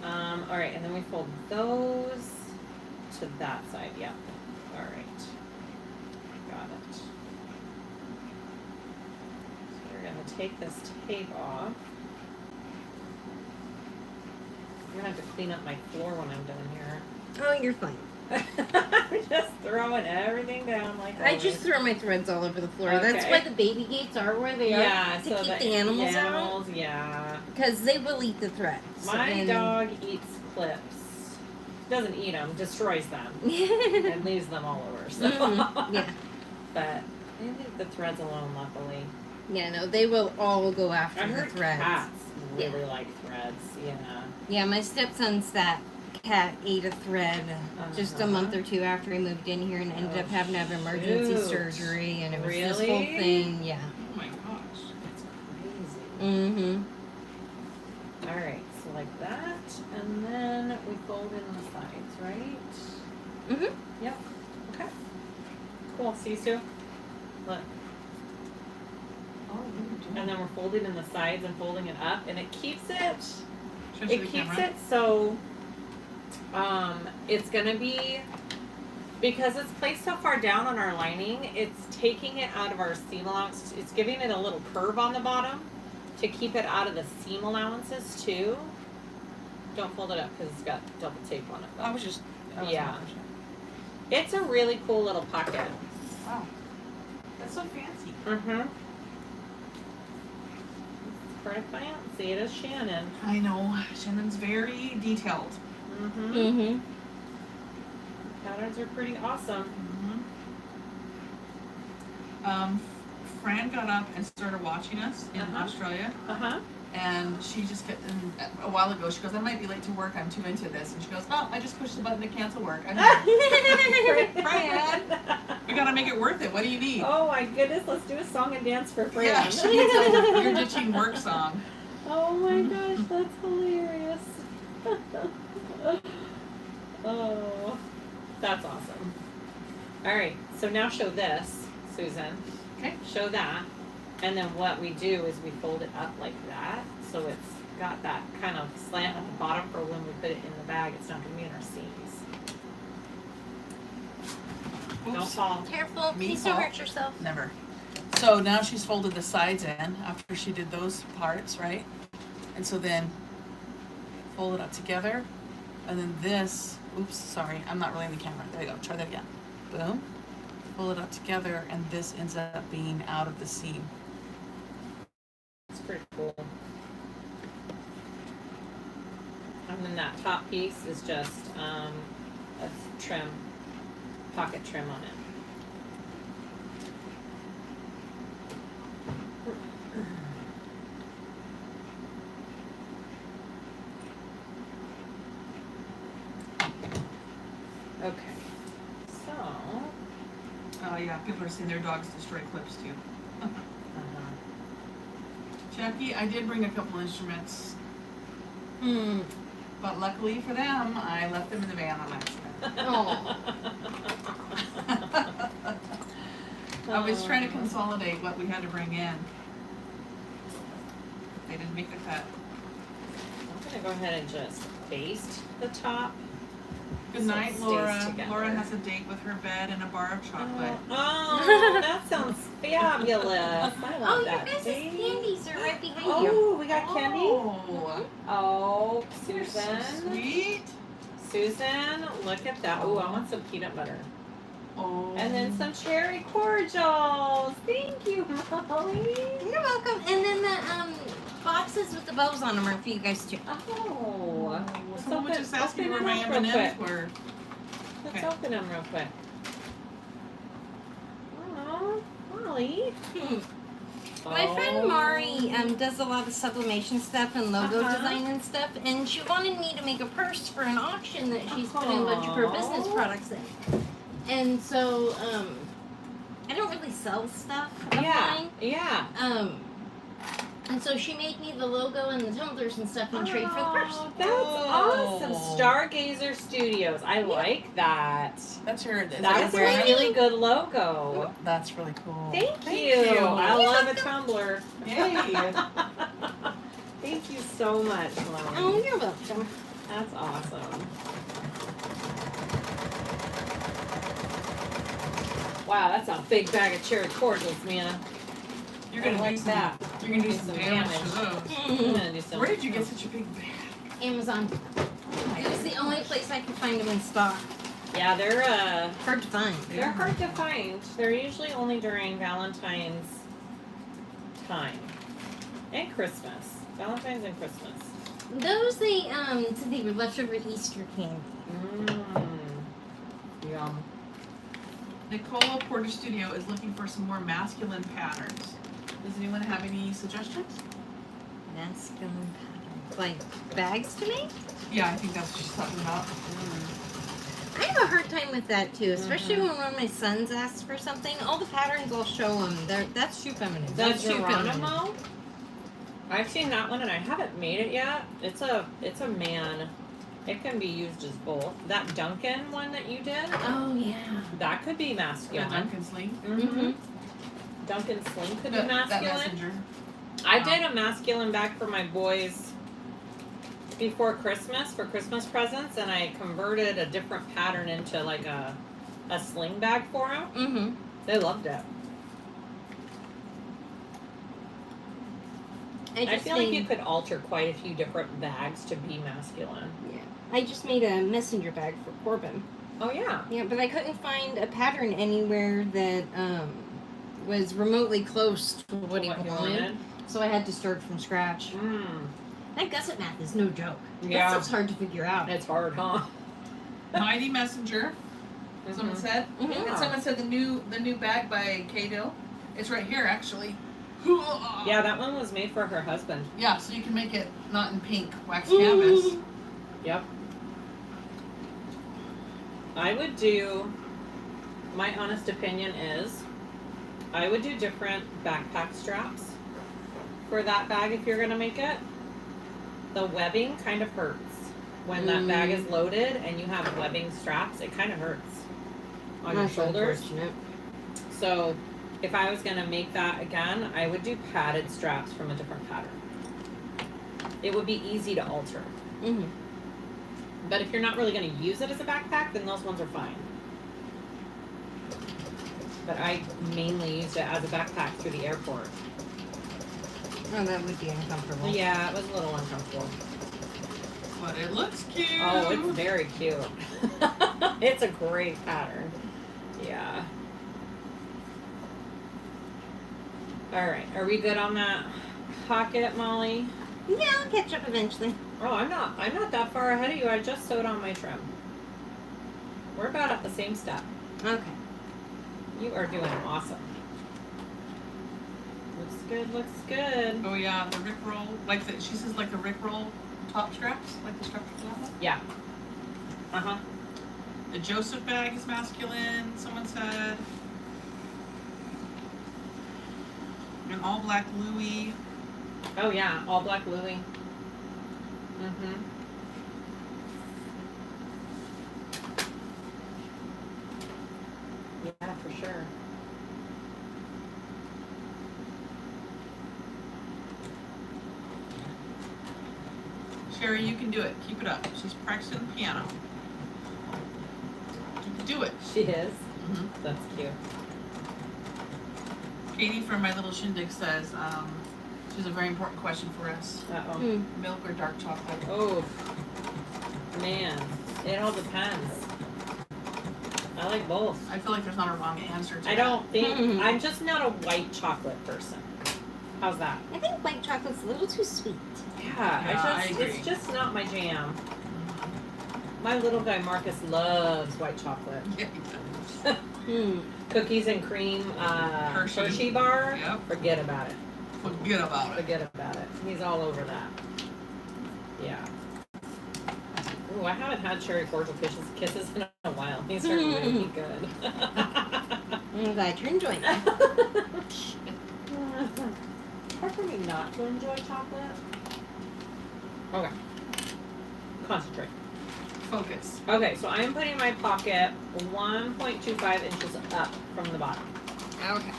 All right, and then we fold those to that side. Yep. All right. Got it. So we're gonna take this tape off. I'm gonna have to clean up my floor when I'm done here. Oh, you're fine. I'm just throwing everything down like I always. just throw my threads all over the floor. That's Okay. why the baby gates are where they Yeah, are. To so keep the animals out. animals, yeah. Because they will eat the threads. My And- dog eats clips. Doesn't eat them, destroys them, and leaves them all over. So. Mhm, yeah. But they leave the threads alone, luckily. Yeah, no, they will all go after I the heard threads. cats really like threads. Yeah. Yeah, my stepson's that cat ate a thread just a month or two after he moved in here and ended Oh, up having to have emergency shoot. surgery, and it was this Really? whole thing. Yeah. Oh my gosh. That's crazy. Mm-hmm. All right, so like that, and then we fold in the sides, right? Mm-hmm. Yep. Okay. Cool. See, Sue? Look. Oh, And then we're folding in the sides and folding it up, and it keeps it. Show It the keeps camera. it so. It's gonna be, because it's placed so far down on our lining. It's taking it out of our seam allowance. It's giving it a little curve on the bottom to keep it out of the seam allowances too. Don't fold it up because it's got double tape on it. I was just. Yeah. It's a really cool little pocket. Wow. That's so fancy. Mm-hmm. Pretty fancy. It is Shannon. I know. Shannon's very detailed. Mm-hmm. Mm-hmm. Patterns are pretty awesome. Fran got up and started watching us in Uh-huh. Australia, Uh-huh. and she just got, a while ago, she goes, I might be late to work, I'm too into this. And she goes, oh, I just pushed the button to cancel work. I'm like, Fran, we gotta make it worth it. What do you need? Oh my goodness, let's do a song and dance for Fran. Yeah, she needs a You're Ditching Work song. Oh my gosh, that's hilarious. Oh, that's awesome. All right, so now show this, Susan. Okay. Show that. And then what we do is we fold it up like that. So it's got that kind of slant at the bottom for when we put it in the bag. It's not going to be in our seams. Don't Oops. fall. Careful, Me please don't fall. hurt yourself. Never. So now she's folded the sides in after she did those parts, right? And so then fold it up together. And then this, oops, sorry, I'm not really in the camera. There you go, try that again. Boom. Pull it up together, and this ends up being out of the seam. It's pretty cool. And then that top piece is just a trim, pocket trim on it. Okay, so. Oh yeah, people are saying their dogs destroy clips too. Jackie, I did bring a couple instruments, but luckily for them, I left them in the van on accident. Oh. I was trying to consolidate what we had to bring in. They didn't make the cut. I'm gonna go ahead and just baste the top. Good So it night, stays Laura. together. Laura has a date with her bed and a bar of chocolate. Oh, that sounds fabulous. I want Oh, your that guys' date. candies are right behind you. Oh, we got candy. Oh, Oh, you're so Susan. sweet. Susan, look at that. Oh, I want some peanut butter. Oh. And then some cherry cordials. Thank you, Molly. You're welcome. And then the boxes with the bows on them are for you guys too. Oh. Someone was just asking open where them my up real M&Ms quick. were. Let's Okay. open them real quick. Oh, Molly. My friend Mari does a lot of sublimation stuff and logo Uh-huh. design and stuff, and she wanted me to make a purse for an auction that she's putting a bunch of her business Aw. products in. And so, I don't really sell stuff of mine. Yeah. And so she made me the logo and the tumblers and stuff in trade for the purse. Oh, that's Oh. awesome. Stargazer Studios. I like that. That's her. That is a really good logo. That's really cool. Thank you. I love a tumbler. Yay. Thank you so much, Molly. Oh, you're welcome. That's awesome. Wow, that's a big bag of cherry cordials, man. You're I gonna like do some, that. You're gonna do Do some some damage to damage. those. I'm gonna do some. Where did you get such a big bag? Amazon. It was the only place I could find them in stock. Yeah, they're Hard to find. they're hard to find. They're usually only during Valentine's time and Christmas. Valentine's and Christmas. Those they said they were leftover Easter candy. Yum. Nicola Porter Studio is looking for some more masculine patterns. Does anyone have any suggestions? Masculine patterns. Like bags to make? Yeah, I think that's what she's talking about. I have a hard time with that too, especially when one of my sons asks for something. All the patterns I'll show them. That's too feminine. The That's too feminine. Geronimo. I've seen that one and I haven't made it yet. It's a man. It can be used as both. That Duncan one that you did, Oh yeah. that could be Yeah, masculine. Duncan Sling. Mm-hmm. Duncan Sling could be That masculine. messenger. I did a masculine bag for my boys before Christmas for Christmas presents, and I converted a different pattern into like a sling bag for them. Mm-hmm. They loved it. I feel like you could alter quite a few different bags to be masculine. Yeah. I just made a messenger bag for Corbin. Oh yeah. Yeah, but I couldn't find a pattern anywhere that was remotely close to what he wanted. So I had to start from scratch. That gusset math is no joke. Yeah. That stuff's hard to figure out. It's hard, huh? Mighty Messenger. Someone said. Mhm. And someone said the new bag by K-Dill. It's right here actually. Yeah, that one was made for her husband. Yeah, so you can make it not in pink wax canvas. Yep. I would do, my honest opinion is, I would do different backpack straps for that bag if you're gonna make it. The webbing kind of hurts. When that bag is loaded and you have webbing straps, it kind of hurts on your shoulders. Unfortunate. So if I was gonna make that again, I would do padded straps from a different pattern. It would be easy to alter. Mm-hmm. But if you're not really gonna use it as a backpack, then those ones are fine. but I mainly used it as a backpack through the airport. Oh, that would be uncomfortable. Yeah, it was a little uncomfortable. But it looks cute. Oh, it's very cute. It's a great pattern. Yeah. All right, are we good on that pocket, Molly? Yeah, I'll catch up eventually. Oh, I'm not that far ahead of you. I just sewed on my trim. We're about at the same step. Okay. You are doing awesome. Looks good, looks good. Oh yeah, the Rickroll, like the, she says like the Rickroll top straps, like the straps for that one. Yeah. Uh-huh. The Joseph bag is masculine, someone said. An all black Louis. Oh yeah, all black Louis. Mm-hmm. Yeah, for sure. Sherry, you can do it. Keep it up. She's practicing the piano. You can do it. She is. Mm-hmm. That's cute. Katie from My Little Shindig says, she has a very important question for us. Uh-oh. Milk or dark chocolate? Oh, man. It all depends. I like both. I feel like there's not a wrong answer to I that. don't think, I'm just not a white chocolate person. How's that? I think white chocolate's a little too sweet. Yeah, I agree. it's just not my jam. My little guy Marcus loves white chocolate. Yeah, he does. Cookies and cream Hershey bar. Yep. Forget about it. Forget about it. Forget about it. He's all over that. Yeah. Ooh, I haven't had cherry cordial kisses in a while. These are really good. I'm glad you're enjoying it. Hard for me not to enjoy chocolate. Okay. Concentrate. Focus. Okay, so I am putting my pocket 1.25 inches up from the bottom. Okay.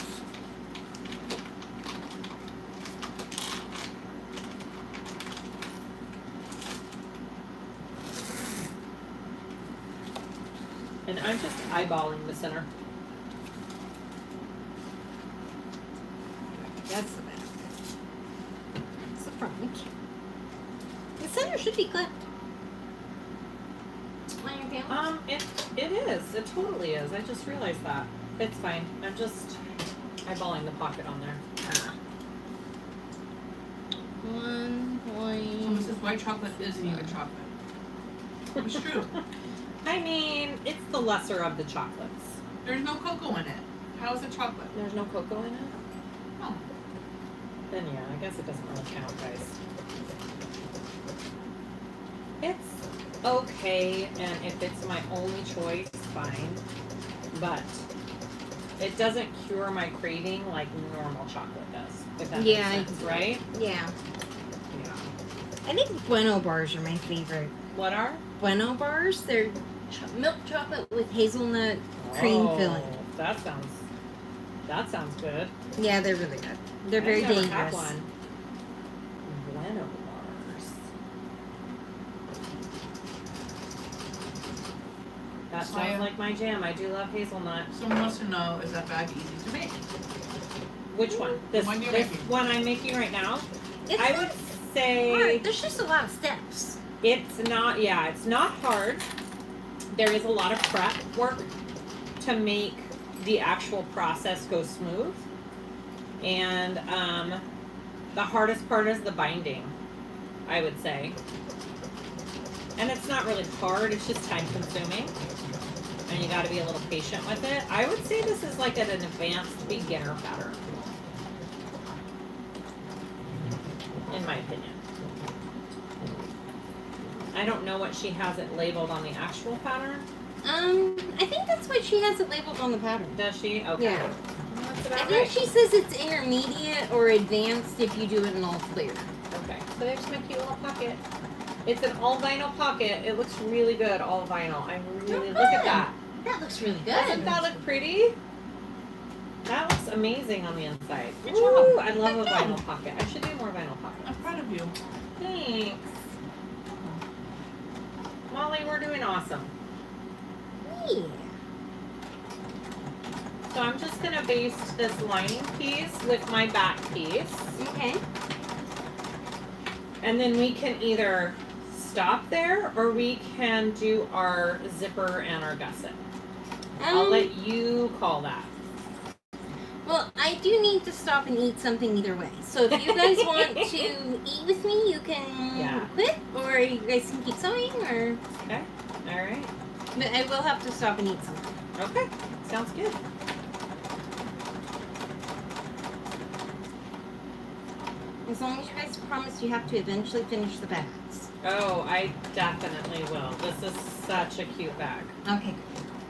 And I'm just eyeballing the center. That's the best. It's the front. The center should be clipped. On your pants? It is. It totally is. I just realized that. It's fine. I'm just eyeballing the pocket on there. One point. Someone says white chocolate isn't even chocolate. It's true. I mean, it's the lesser of the chocolates. There's no cocoa in it. How is it chocolate? There's no cocoa in it? Oh. Then yeah, I guess it doesn't really count, guys. It's okay, and if it's my only choice, fine. But it doesn't cure my craving like normal chocolate does. If that Yeah, makes sense, right? Yeah. Yeah. I think Bueno bars are my favorite. What are? Bueno bars, they're milk chocolate with hazelnut cream filling. That sounds good. Yeah, they're really good. They're very I've never dangerous. had one. Bueno bars. That Siah. sounds like my jam. I do love hazelnut. Someone wants to know, is that bag easy to make? Which one? This one you're this making. one I'm making right now? It's I not would say hard. There's just a lot of steps. it's not, yeah, it's not hard. There is a lot of prep work to make the actual process go smooth. And the hardest part is the binding, I would say. And it's not really hard, it's just time consuming. And you gotta be a little patient with it. I would say this is like an advanced beginner pattern. In my opinion. I don't know what she has it labeled on the actual pattern. I think that's what she has it labeled on the pattern. Does she? Okay. Yeah. Well, that's I about think right. she says it's intermediate or advanced if you do it in all clear. Okay. So there's my cute little pocket. It's an all vinyl pocket. It looks really good, all vinyl. I really look at that. That looks really good. Doesn't that look pretty? That looks amazing on the inside. Good Ooh, job. I love a Good job. vinyl pocket. I should do more vinyl pockets. I'm proud of you. Thanks. Molly, we're doing awesome. Yeah. So I'm just gonna baste this lining piece with my back piece. Okay. And then we can either stop there or we can do our zipper and our gusset. I'll let you call that. Well, I do need to stop and eat something either way. So if you guys want to eat with me, you can quit, or you guys can keep sewing, or... Okay, alright. But I will have to stop and eat something. Okay, sounds good. As long as you guys promise you have to eventually finish the bags. Oh, I definitely will. This is such a cute bag. Okay.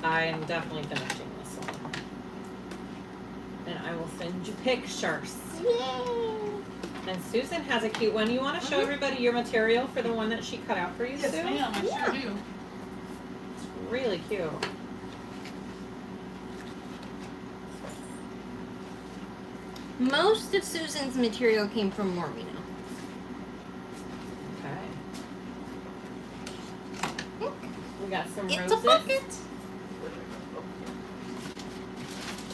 I'm definitely finishing this one. And I will send you pictures. Yay! And Susan has a cute one. You want to show everybody your material for the one that she cut out for you, Yes, Sue? ma'am, I sure do. It's really cute. Most of Susan's material came from Mormino. Okay. We got some It's roses. a bucket.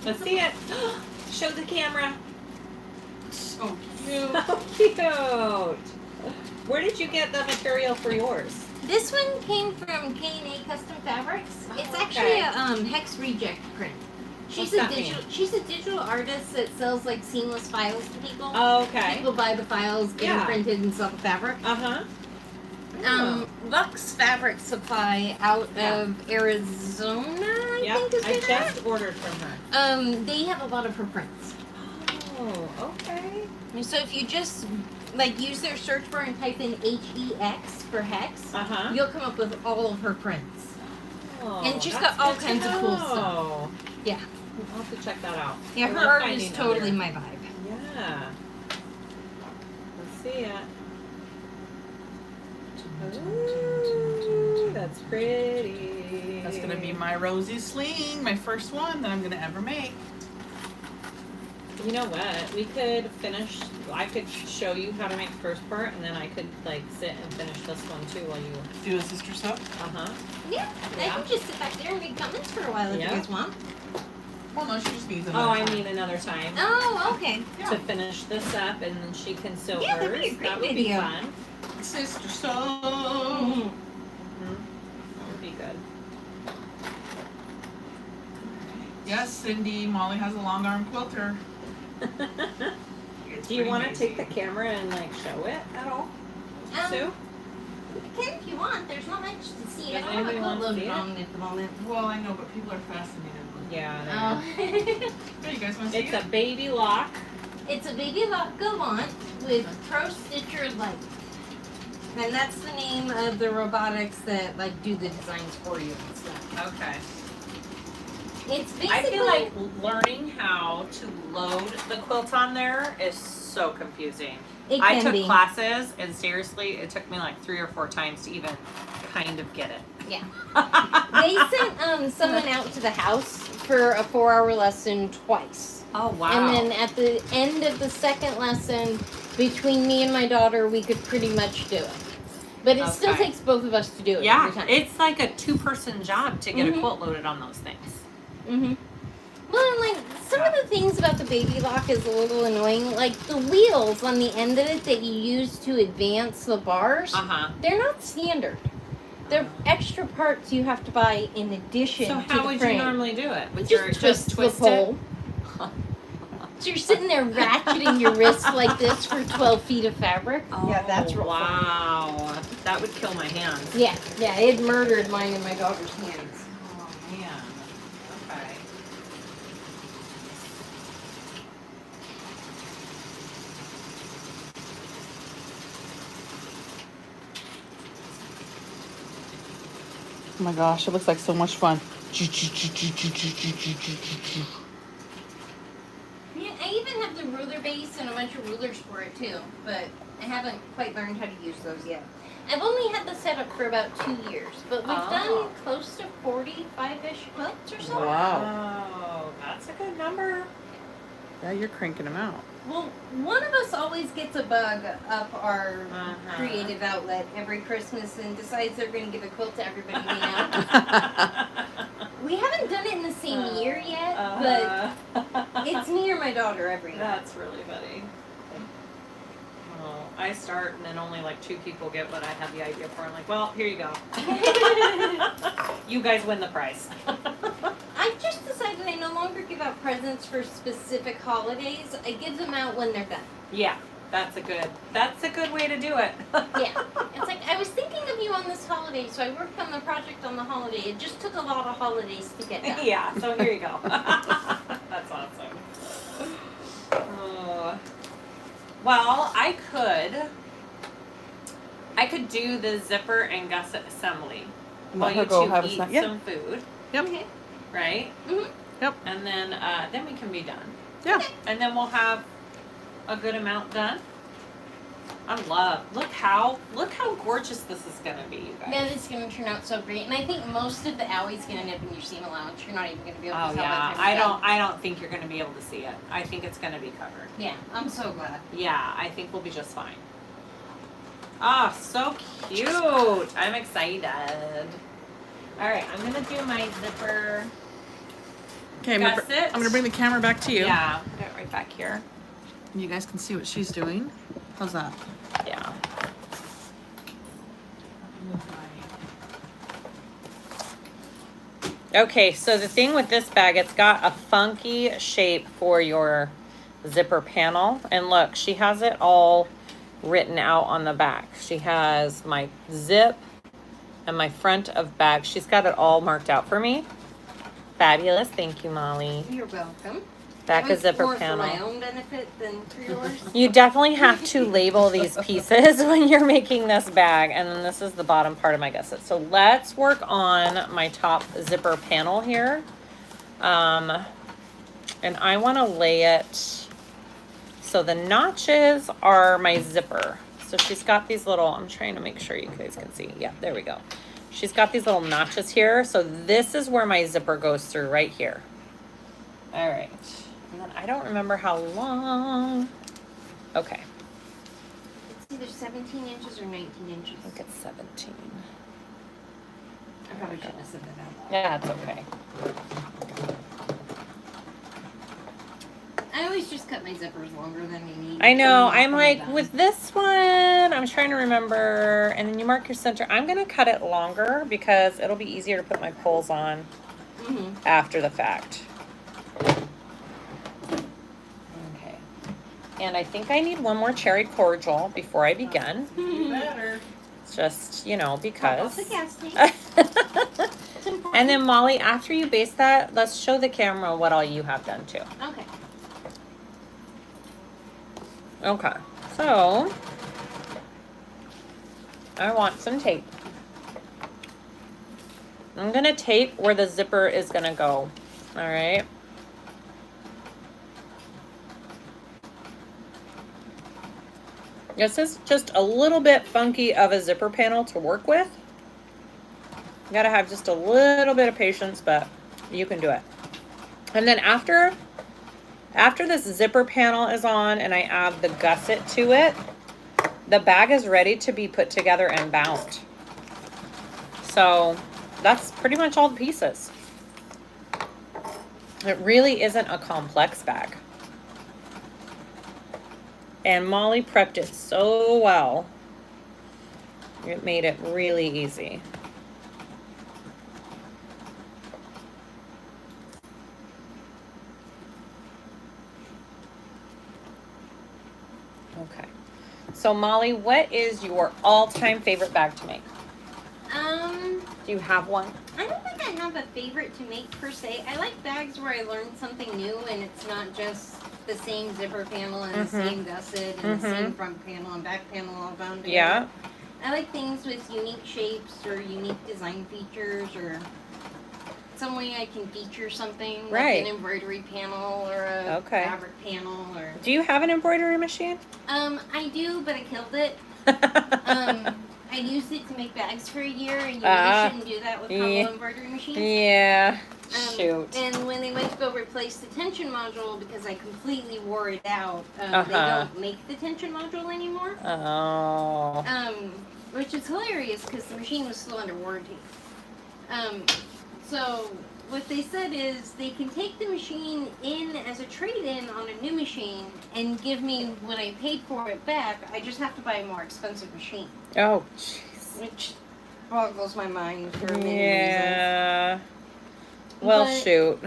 Let's see it. Show the camera. So cute. So cute. Where did you get the material for yours? This one came from K&A Custom Fabrics. Oh, It's actually okay. a hex reject print. What's that mean? She's a digital artist that sells like seamless files to people. Oh, okay. People buy the files, get them printed, and sell the fabric. Uh-huh. Lux Fabric Supply out of Arizona, I think is I where they're just ordered from her. at. They have a lot of her prints. Oh, okay. So if you just like use their search bar and type in HEX for hex, Uh-huh. you'll come up with all of her prints. Oh, And she's that's got all good to kinds of cool stuff. know. Yeah. I'll have to check that out. Yeah, I her love art finding is totally other- my vibe. Yeah. Let's see it. Ooh, that's pretty. That's gonna be my Rosie Sling, my first one that I'm gonna ever make. You know what? We could finish. I could show you how to make the first part, and then I could like sit and finish this one too while you. Do a sister sew. Yeah, I Yeah. can just sit back there and read comments for a while if Yeah. you guys want. Well, no, she just needs Oh, another I time. mean another time Oh, okay. to finish this up, and then she can sew Yeah, hers. that'd be a great That would video. be fun. Sister sew. Mm-hmm. That would be good. Yes, Cindy. Molly has a long arm quilter. It's Do you pretty want to amazing. take the camera and like show it at all, Sue? You can if you want. There's not much to see. I Does don't have a anybody quilt want to see loaded it? on at the moment. Well, I know, but people are fascinated with it. Yeah. Oh. Hey, you guys want to see It's it? a baby lock. It's a baby lock gallant with Pro Stitcher Light. And that's the name of the robotics that like do the designs for you and stuff. Okay. It's basically I feel like learning how to load the quilt on there is so confusing. it I can took be. classes, and seriously, it took me like 3 or 4 times to even kind of get it. Yeah. They sent someone out to the house for a 4-hour lesson twice. Oh wow. And then at the end of the second lesson, between me and my daughter, we could pretty much do it. But it still Okay. takes both of us to do it yeah, every time. it's like a 2-person job to get Mhm. a quilt loaded on those things. Well, and like some of the things about the baby lock is a little annoying. Like the wheels on the end of it that you use to advance the bars, Uh-huh. they're not standard. They're extra parts you have to buy in addition So to how the would frame. you normally do it? With Just your twist the twist pole. So you're sitting there ratcheting your wrist like this for 12 feet of fabric. Oh, Yeah, that's real fun. wow. That would kill my hands. Yeah, it murdered mine and my daughter's hands. Oh man. Okay. Oh my gosh, it looks like so much fun. Yeah, I even have the ruler base and a bunch of rulers for it too, but I haven't quite learned how to use those yet. I've only had the setup for about 2 years, but we've done close to 45-ish quilts or so. Wow. Oh, that's a good number. Yeah, you're cranking them out. Well, one of us always gets a bug up our Uh-huh. creative outlet every Christmas and decides they're going to give a quilt to everybody we know. We haven't done it in the same year yet, but It's me or my daughter every night. That's really funny. Oh, I start and then only like 2 people get what I have the idea for. I'm like, well, here you go. You guys win the prize. I've just decided I no longer give out presents for specific holidays. I give them out when they're done. Yeah, that's a good way to do it. Yeah. It's like, I was thinking of you on this holiday, so I worked on the project on the holiday. It just took a lot of holidays to get done. Yeah, so here you go. That's awesome. Well, I could do the zipper and gusset assembly while Let her you go two have a eat snack. Yeah. some food, Yep. Okay. right? Mhm. Yep. And then we can be done. Yeah. And then we'll have a good amount done. Look how gorgeous this is gonna be, you guys. That is going to turn out so great. And I think most of the alley's going to end up in your seam allowance. You're not even going to be able to Oh tell by the yeah, time you're done. I don't think you're gonna be able to see it. I think it's gonna be covered. Yeah, I'm so glad. Yeah, I think we'll be just fine. Ah, so cute. I'm excited. All right, I'm gonna do my zipper. Okay, I'm Gusset. gonna bring the camera back to you. Yeah, put it right back here. You guys can see what she's doing. How's that? Yeah. Okay, so the thing with this bag, it's got a funky shape for your zipper panel. And look, she has it all written out on the back. She has my zip and my front of bag. She's got it all marked out for me. Fabulous. Thank you, Molly. You're welcome. Back I a was zipper more panel. for my own benefit than for yours. You definitely have to label these pieces when you're making this bag. And then this is the bottom part of my gusset. So let's work on my top zipper panel here. And I want to lay it so the notches are my zipper. So she's got these little, I'm trying to make sure you guys can see. Yeah, there we go. She's got these little notches here. So this is where my zipper goes through right here. All right. And then I don't remember how long. Okay. It's either 17 inches or 19 inches. I think it's 17. I probably shouldn't have said that out loud. Yeah, it's okay. I always just cut my zippers longer than you need. I know. And I'm then like, done. with this one, I'm trying to remember. And then you mark your center. I'm going to cut it longer because it'll be easier to put my poles on after the fact. Okay. And I think I need one more cherry cordial before I begin. You better. It's just, you know, Pop because. off the gas tank. It's important. And then Molly, after you baste that, let's show the camera what all you have done too. Okay. Okay, so I want some tape. I'm gonna tape where the zipper is gonna go. All right. This is just a little bit funky of a zipper panel to work with. You gotta have just a little bit of patience, but you can do it. And then after this zipper panel is on and I add the gusset to it, the bag is ready to be put together and bound. So that's pretty much all the pieces. It really isn't a complex bag. And Molly prepped it so well. It made it really easy. Okay. So Molly, what is your all-time favorite bag to make? Do you have one? I don't think I have a favorite to make per se. I like bags where I learn something new and it's not just the same zipper panel and the same gusset and the same front panel and back panel all bound together. Yeah. I like things with unique shapes or unique design features or some way I can feature something Right. like an embroidery panel or a Okay. fabric panel or Do you have an embroidery machine? I do, but I killed it. I used it to make bags for a year, and you Ah, really shouldn't do that with combo yeah. embroidery machines. Yeah. Shoot. And when they went to go replace the tension module, because I completely wore it out, they Uh-huh. don't make the tension module anymore. Oh. Which is hilarious because the machine was still under warranty. So what they said is they can take the machine in as a trade-in on a new machine and give me what I paid for it back. I just have to buy a more expensive machine, Oh, jeez. which boggles my mind for many reasons. Yeah. Well, But, shoot.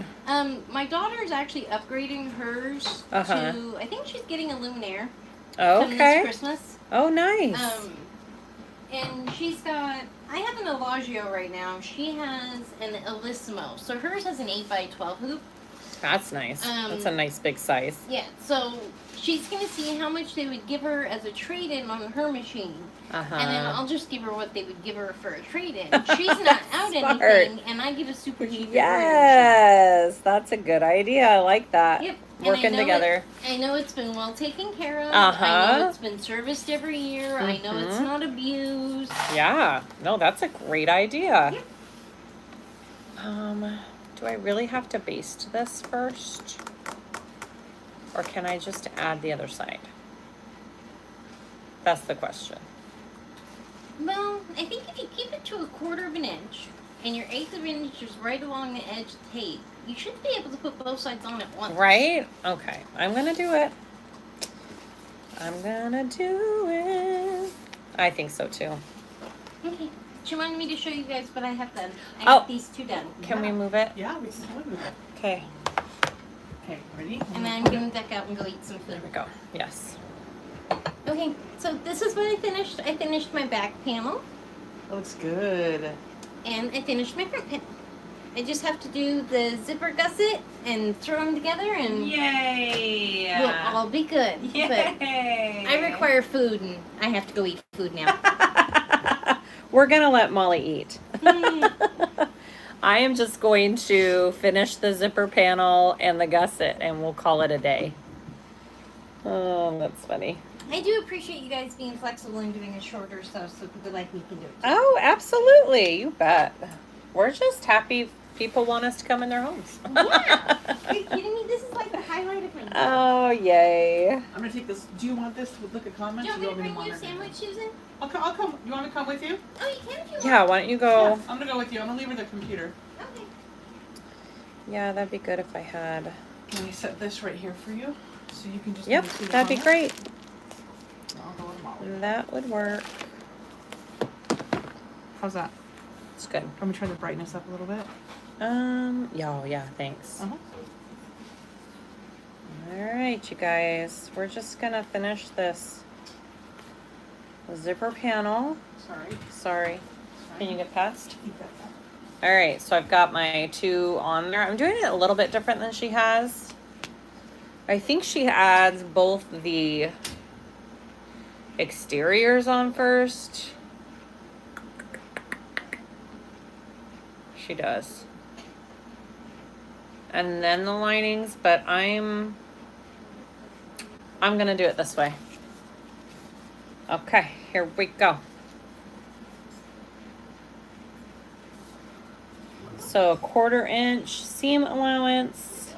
My daughter is actually upgrading hers to, I think she's getting a Luminaire coming this Okay. Christmas. Oh, nice. And she's got, I have an Elagio right now. She has an Elissimo. So hers has an 8x12 hoop. That's nice. That's a nice big size. Yeah, so she's going to see how much they would give her as a trade-in on her machine. Uh-huh. And then I'll just give her what they would give her for a trade-in. She's not out Smart. anything, and I get a super cheap Yes, that's a good idea. I like that. Yep. Working together. I know it's been well taken care of. Uh-huh. I know it's been serviced every year. I know it's not abused. Yeah. No, that's a great idea. Yep. Do I really have to baste this first? Or can I just add the other side? That's the question. Well, I think if you keep it to 1/4 of an inch, and your 1/8 of an inch is right along the edge of the tape, you should be able to put both sides on at once. Right? Okay. I'm gonna do it. I'm gonna do it. I think so too. Okay. She wanted me to show you guys what I have done. I Oh. have these two done. Can we move it? Yeah, we can totally move it. Okay. Okay, ready? And then I'm going to duck out and go eat some food. There we go. Yes. Okay, so this is what I finished. I finished my back panel, That looks good. and I finished my front panel. I just have to do the zipper gusset and throw them together, and Yay! we'll all be good. But Yay! I require food, and I have to go eat food now. We're gonna let Molly eat. I am just going to finish the zipper panel and the gusset, and we'll call it a day. Oh, that's funny. I do appreciate you guys being flexible and doing a shorter stuff so people like me can do it. Oh, absolutely. You bet. We're just happy people want us to come in their homes. Yeah. Are you kidding me? This is like the highlight of my day. Oh, yay. I'm gonna take this. Do you want this to look at Do comments? you want me to bring you a monitor? sandwich, Susan? I'll come. You want me to come with you? Oh, you can if you want. Yeah, why don't you Yeah, go? I'm gonna go with you. I'm gonna leave her the computer. Okay. Yeah, that'd be good if I had. Can we set this right here for you? So you can just Yep, kinda see the that'd be comments? great. I'll go with Molly. That would work. How's that? It's good. Let me turn the brightness up a little bit. Yeah, oh, yeah, thanks. Uh-huh. All right, you guys, we're just gonna finish this zipper panel. Sorry. Can you get past? All right, so I've got my two on there. I'm doing it a little bit different than she has. I think she adds both the exteriors on first. She does. And then the linings, but I'm gonna do it this way. Okay, here we go. So 1/4 inch seam allowance.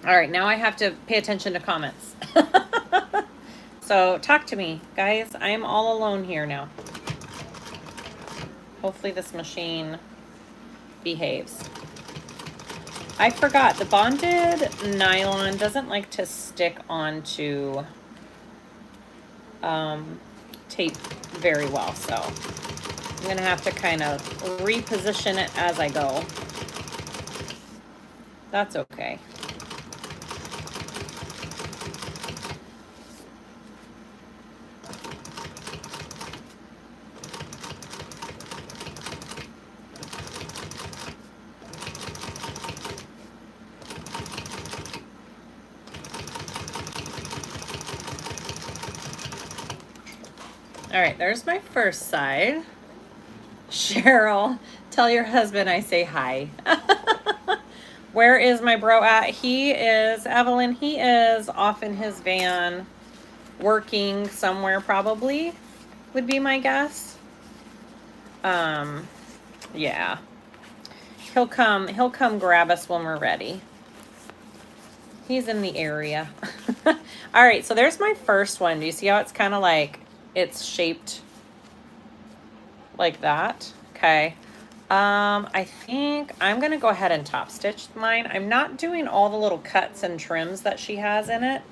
All right, now I have to pay attention to comments. So talk to me, guys. I am all alone here now. Hopefully this machine behaves. I forgot, the bonded nylon doesn't like to stick onto tape very well, so I'm gonna have to kind of reposition it as I go. That's okay. All right, there's my first side. Cheryl, tell your husband I say hi. Where is my bro at? He is, Evelyn, he is off in his van working somewhere probably, would be my guess. Yeah. He'll come grab us when we're ready. He's in the area. All right, so there's my first one. Do you see how it's kind of like, it's shaped like that? Okay. I think I'm gonna go ahead and top stitch mine. I'm not doing all the little cuts and trims that she has in it.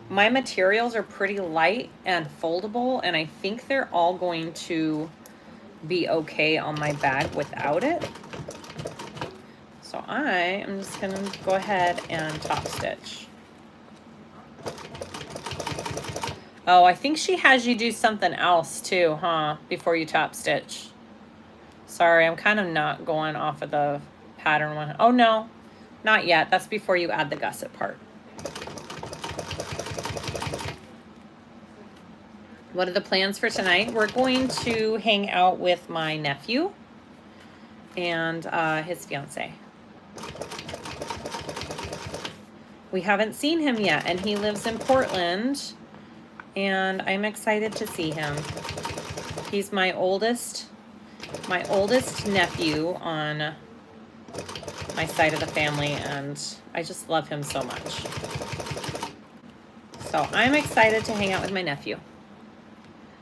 My materials are pretty light and foldable, and I think they're all going to be okay on my bag without it. So I am just gonna go ahead and top stitch. Oh, I think she has you do something else too, huh? Before you top stitch. Sorry, I'm kind of not going off of the pattern one. Oh no, not yet. That's before you add the gusset part. What are the plans for tonight? We're going to hang out with my nephew and his fiance. We haven't seen him yet, and he lives in Portland, and I'm excited to see him. He's my oldest nephew on my side of the family, and I just love him so much. So I'm excited to hang out with my nephew.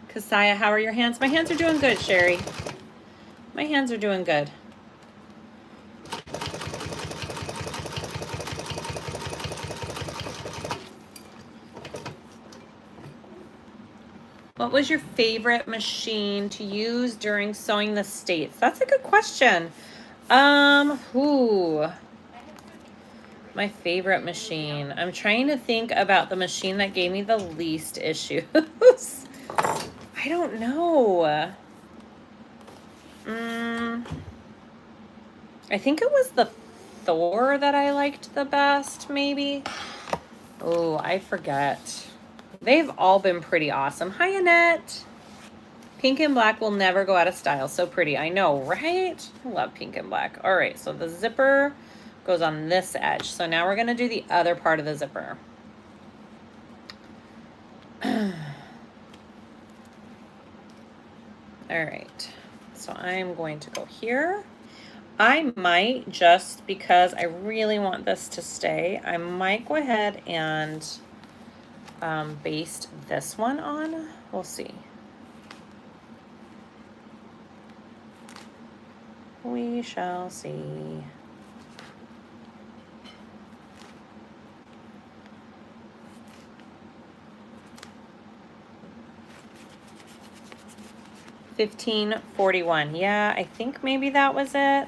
Kassiah, how are your hands? My hands are doing good, Sherry. My hands are doing good. What was your favorite machine to use during sewing the States? That's a good question. My favorite machine. I'm trying to think about the machine that gave me the least issues. I don't know. I think it was the Thor that I liked the best, maybe. Oh, I forget. They've all been pretty awesome. Hi, Annette. Pink and black will never go out of style. So pretty. I know, right? I love pink and black. All right, so the zipper goes on this edge. So now we're going to do the other part of the zipper. All right, so I'm going to go here. I might, just because I really want this to stay, I might go ahead and baste this one on. We'll see. We shall see. $15.41. Yeah, I think maybe that was it.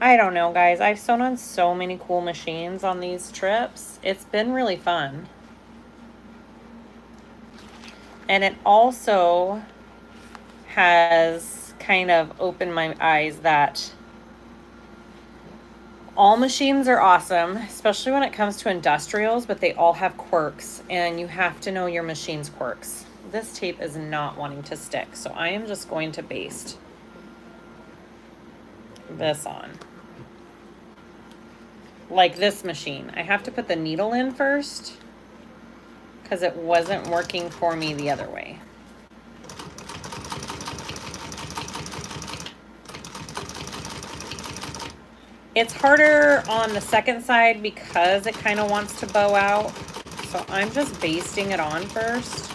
I don't know, guys. I've sewn on so many cool machines on these trips. It's been really fun. And it also has kind of opened my eyes that all machines are awesome, especially when it comes to industrials, but they all have quirks, and you have to know your machine's quirks. This tape is not wanting to stick, so I am just going to baste this on. Like this machine. I have to put the needle in first because it wasn't working for me the other way. It's harder on the second side because it kind of wants to bow out. So I'm just basting it on first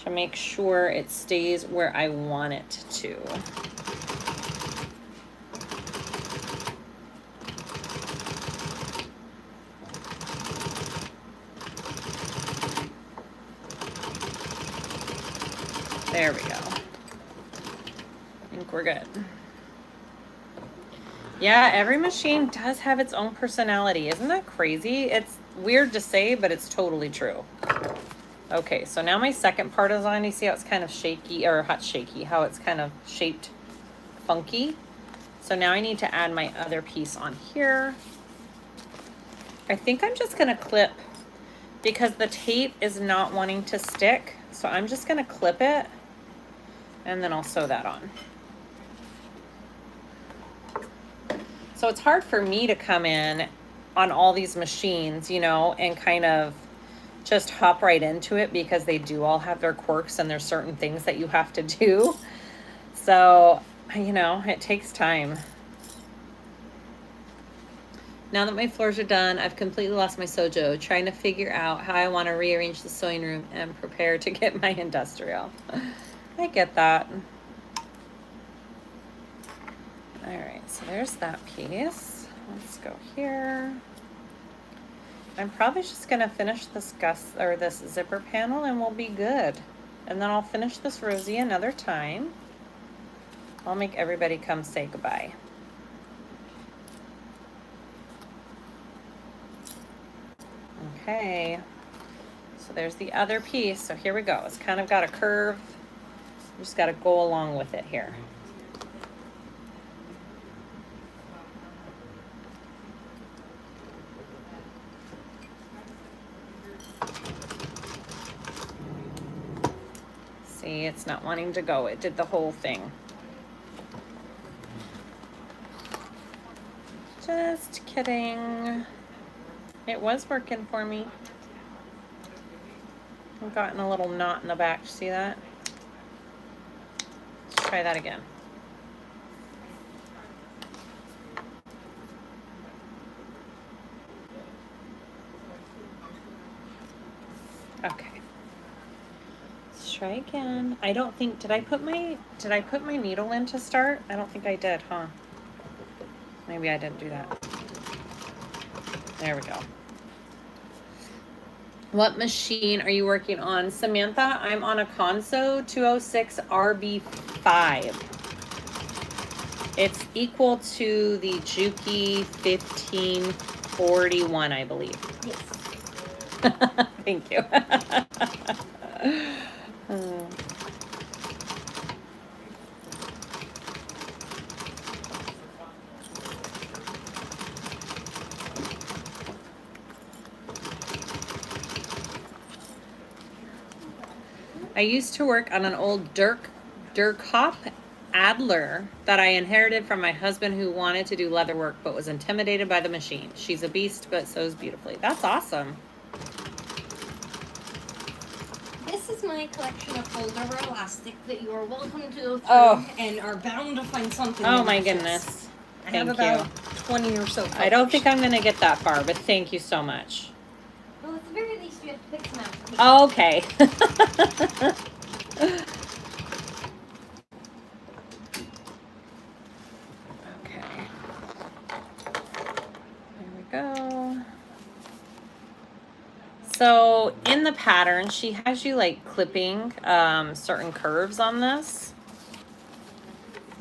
to make sure it stays where I want it to. There we go. I think we're good. Yeah, every machine does have its own personality. Isn't that crazy? It's weird to say, but it's totally true. Okay, so now my second part is on. You see how it's kind of shaky, or hot shaky, how it's kind of shaped funky. So now I need to add my other piece on here. I think I'm just gonna clip because the tape is not wanting to stick. So I'm just gonna clip it and then I'll sew that on. So it's hard for me to come in on all these machines, you know, and kind of just hop right into it because they do all have their quirks and there's certain things that you have to do. So, you know, it takes time. Now that my floors are done, I've completely lost my sojo, trying to figure out how I want to rearrange the sewing room and prepare to get my industrial. I get that. All right, so there's that piece. Let's go here. I'm probably just gonna finish this this zipper panel and we'll be good. And then I'll finish this Rosie another time. I'll make everybody come say goodbye. Okay, so there's the other piece. So here we go. It's kind of got a curve. You just got to go along with it here. See, it's not wanting to go. It did the whole thing. Just kidding. It was working for me. I've gotten a little knot in the back. See that? Let's try that again. Okay. Let's try again. I don't think, did I put my needle in to start? I don't think I did, huh? Maybe I didn't do that. There we go. What machine are you working on? Samantha, I'm on a Consew 206 RB5. It's equal to the Juki 1541, I believe. Yes. Thank you. I used to work on an old Dirkop Adler that I inherited from my husband who wanted to do leather work but was intimidated by the machine. She's a beast but sews beautifully. That's awesome. This is my collection of foldover elastic that you are welcome to go through and are bound to find something. Oh my goodness. I have about 20 or so colors. I don't think I'm going to get that far, but thank you so much. Well, at the very least, you have to pick some out. Okay. Okay. There we go. So in the pattern, she has you like clipping certain curves on this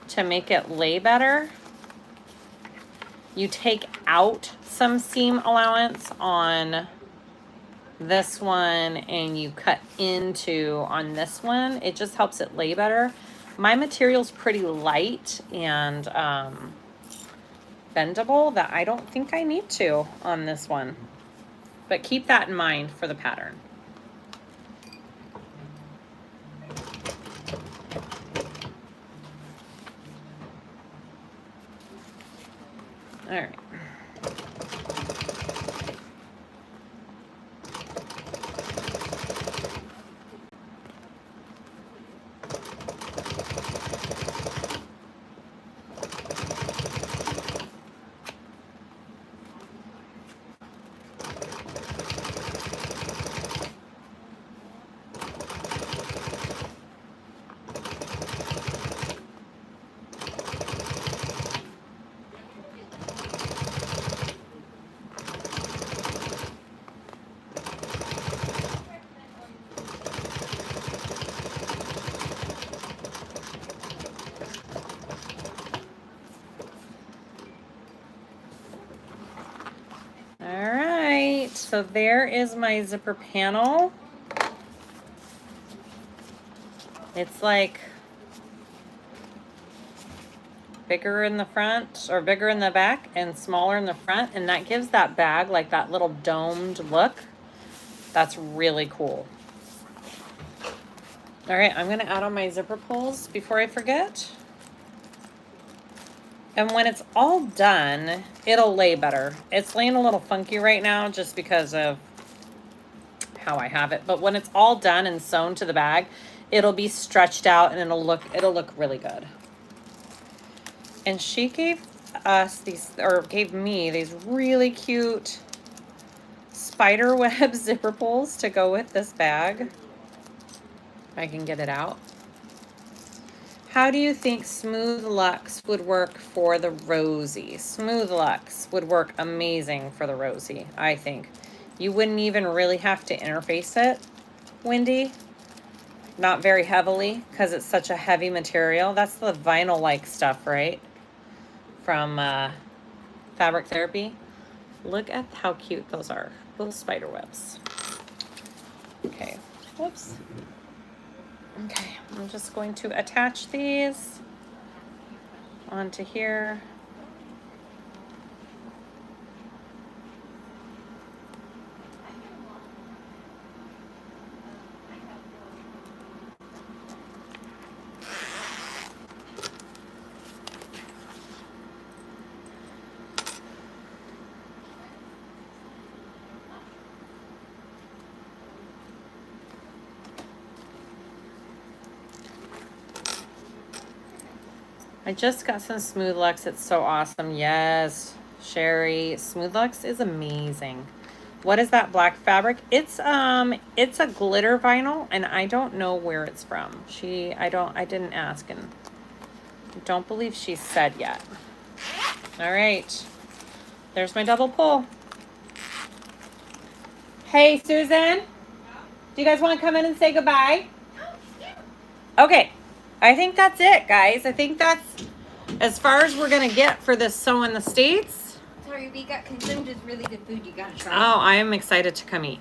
to make it lay better. You take out some seam allowance on this one and you cut into on this one. It just helps it lay better. My material's pretty light and bendable that I don't think I need to on this one. But keep that in mind for the pattern. All right. So there is my zipper panel. It's like bigger in the front or bigger in the back and smaller in the front, and that gives that bag like that little domed look. That's really cool. All right, I'm gonna add on my zipper pulls before I forget. And when it's all done, it'll lay better. It's laying a little funky right now just because of how I have it. But when it's all done and sewn to the bag, it'll be stretched out and it'll look really good. And she gave us these, or gave me these really cute spider web zipper pulls to go with this bag. If I can get it out. How do you think Smooth Luxe would work for the Rosie? Smooth Luxe would work amazing for the Rosie, I think. You wouldn't even really have to interface it, Wendy. Not very heavily, because it's such a heavy material. That's the vinyl-like stuff, right? From Fabric Therapy. Look at how cute those are. Little spider webs. Okay, whoops. Okay, I'm just going to attach these onto here. I just got some Smooth Luxe. It's so awesome. Yes, Sherry. Smooth Luxe is amazing. What is that black fabric? It's a glitter vinyl, and I don't know where it's from. I didn't ask, and I don't believe she said yet. All right. There's my double pull. Hey, Susan. Do you guys want to come in and say goodbye? Okay. I think that's it, guys. I think that's as far as we're going to get for this Sew in the States. Sorry, we got consumed with really good food. You gotta try. Oh, I am excited to come eat.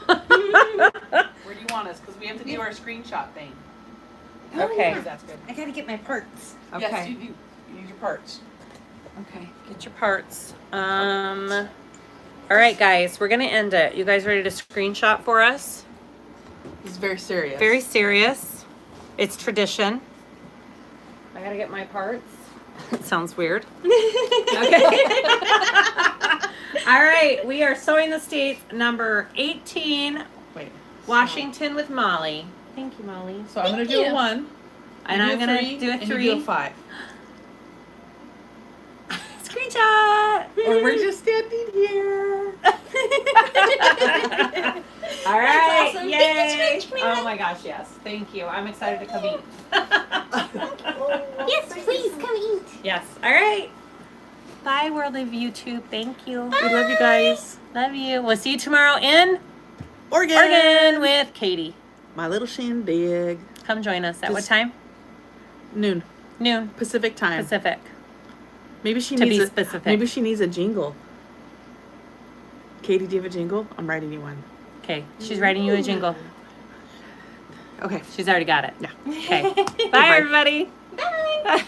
Where do you want us? Because we have to do our screenshot thing. Okay. Yeah. That's good. I gotta get my parts. Okay. Yes, you do. You need your parts. Okay. Get your parts. All right, guys. We're going to end it. You guys ready to screenshot for us? This is very serious. Very serious. It's tradition. I gotta get my parts. It sounds weird. Okay. All right, we are Sewing the States number 18. Wait. Washington with Molly. Thank you, Molly. So I'm gonna do a 1. And I'm gonna do a and 3. you do a 5. Screenshot. Or we're just standing here. All right. awesome. Yay. Thank you so much, Mary. Oh my gosh, yes. Thank you. I'm excited to come eat. Yes, please come eat. Yes. All right. Bye, world of YouTube. Thank you. We love you guys. Love you. We'll see you tomorrow in Oregon. with Katie. My little shindig. Come join us. At what Just- time? Noon. Noon Pacific time. Pacific. Maybe she To needs be a, specific. Maybe she needs a jingle. Katie, do you have a jingle? I'm writing you one. Okay. She's writing you a jingle. Okay. She's already got it. Yeah. Okay. Bye, everybody. Bye.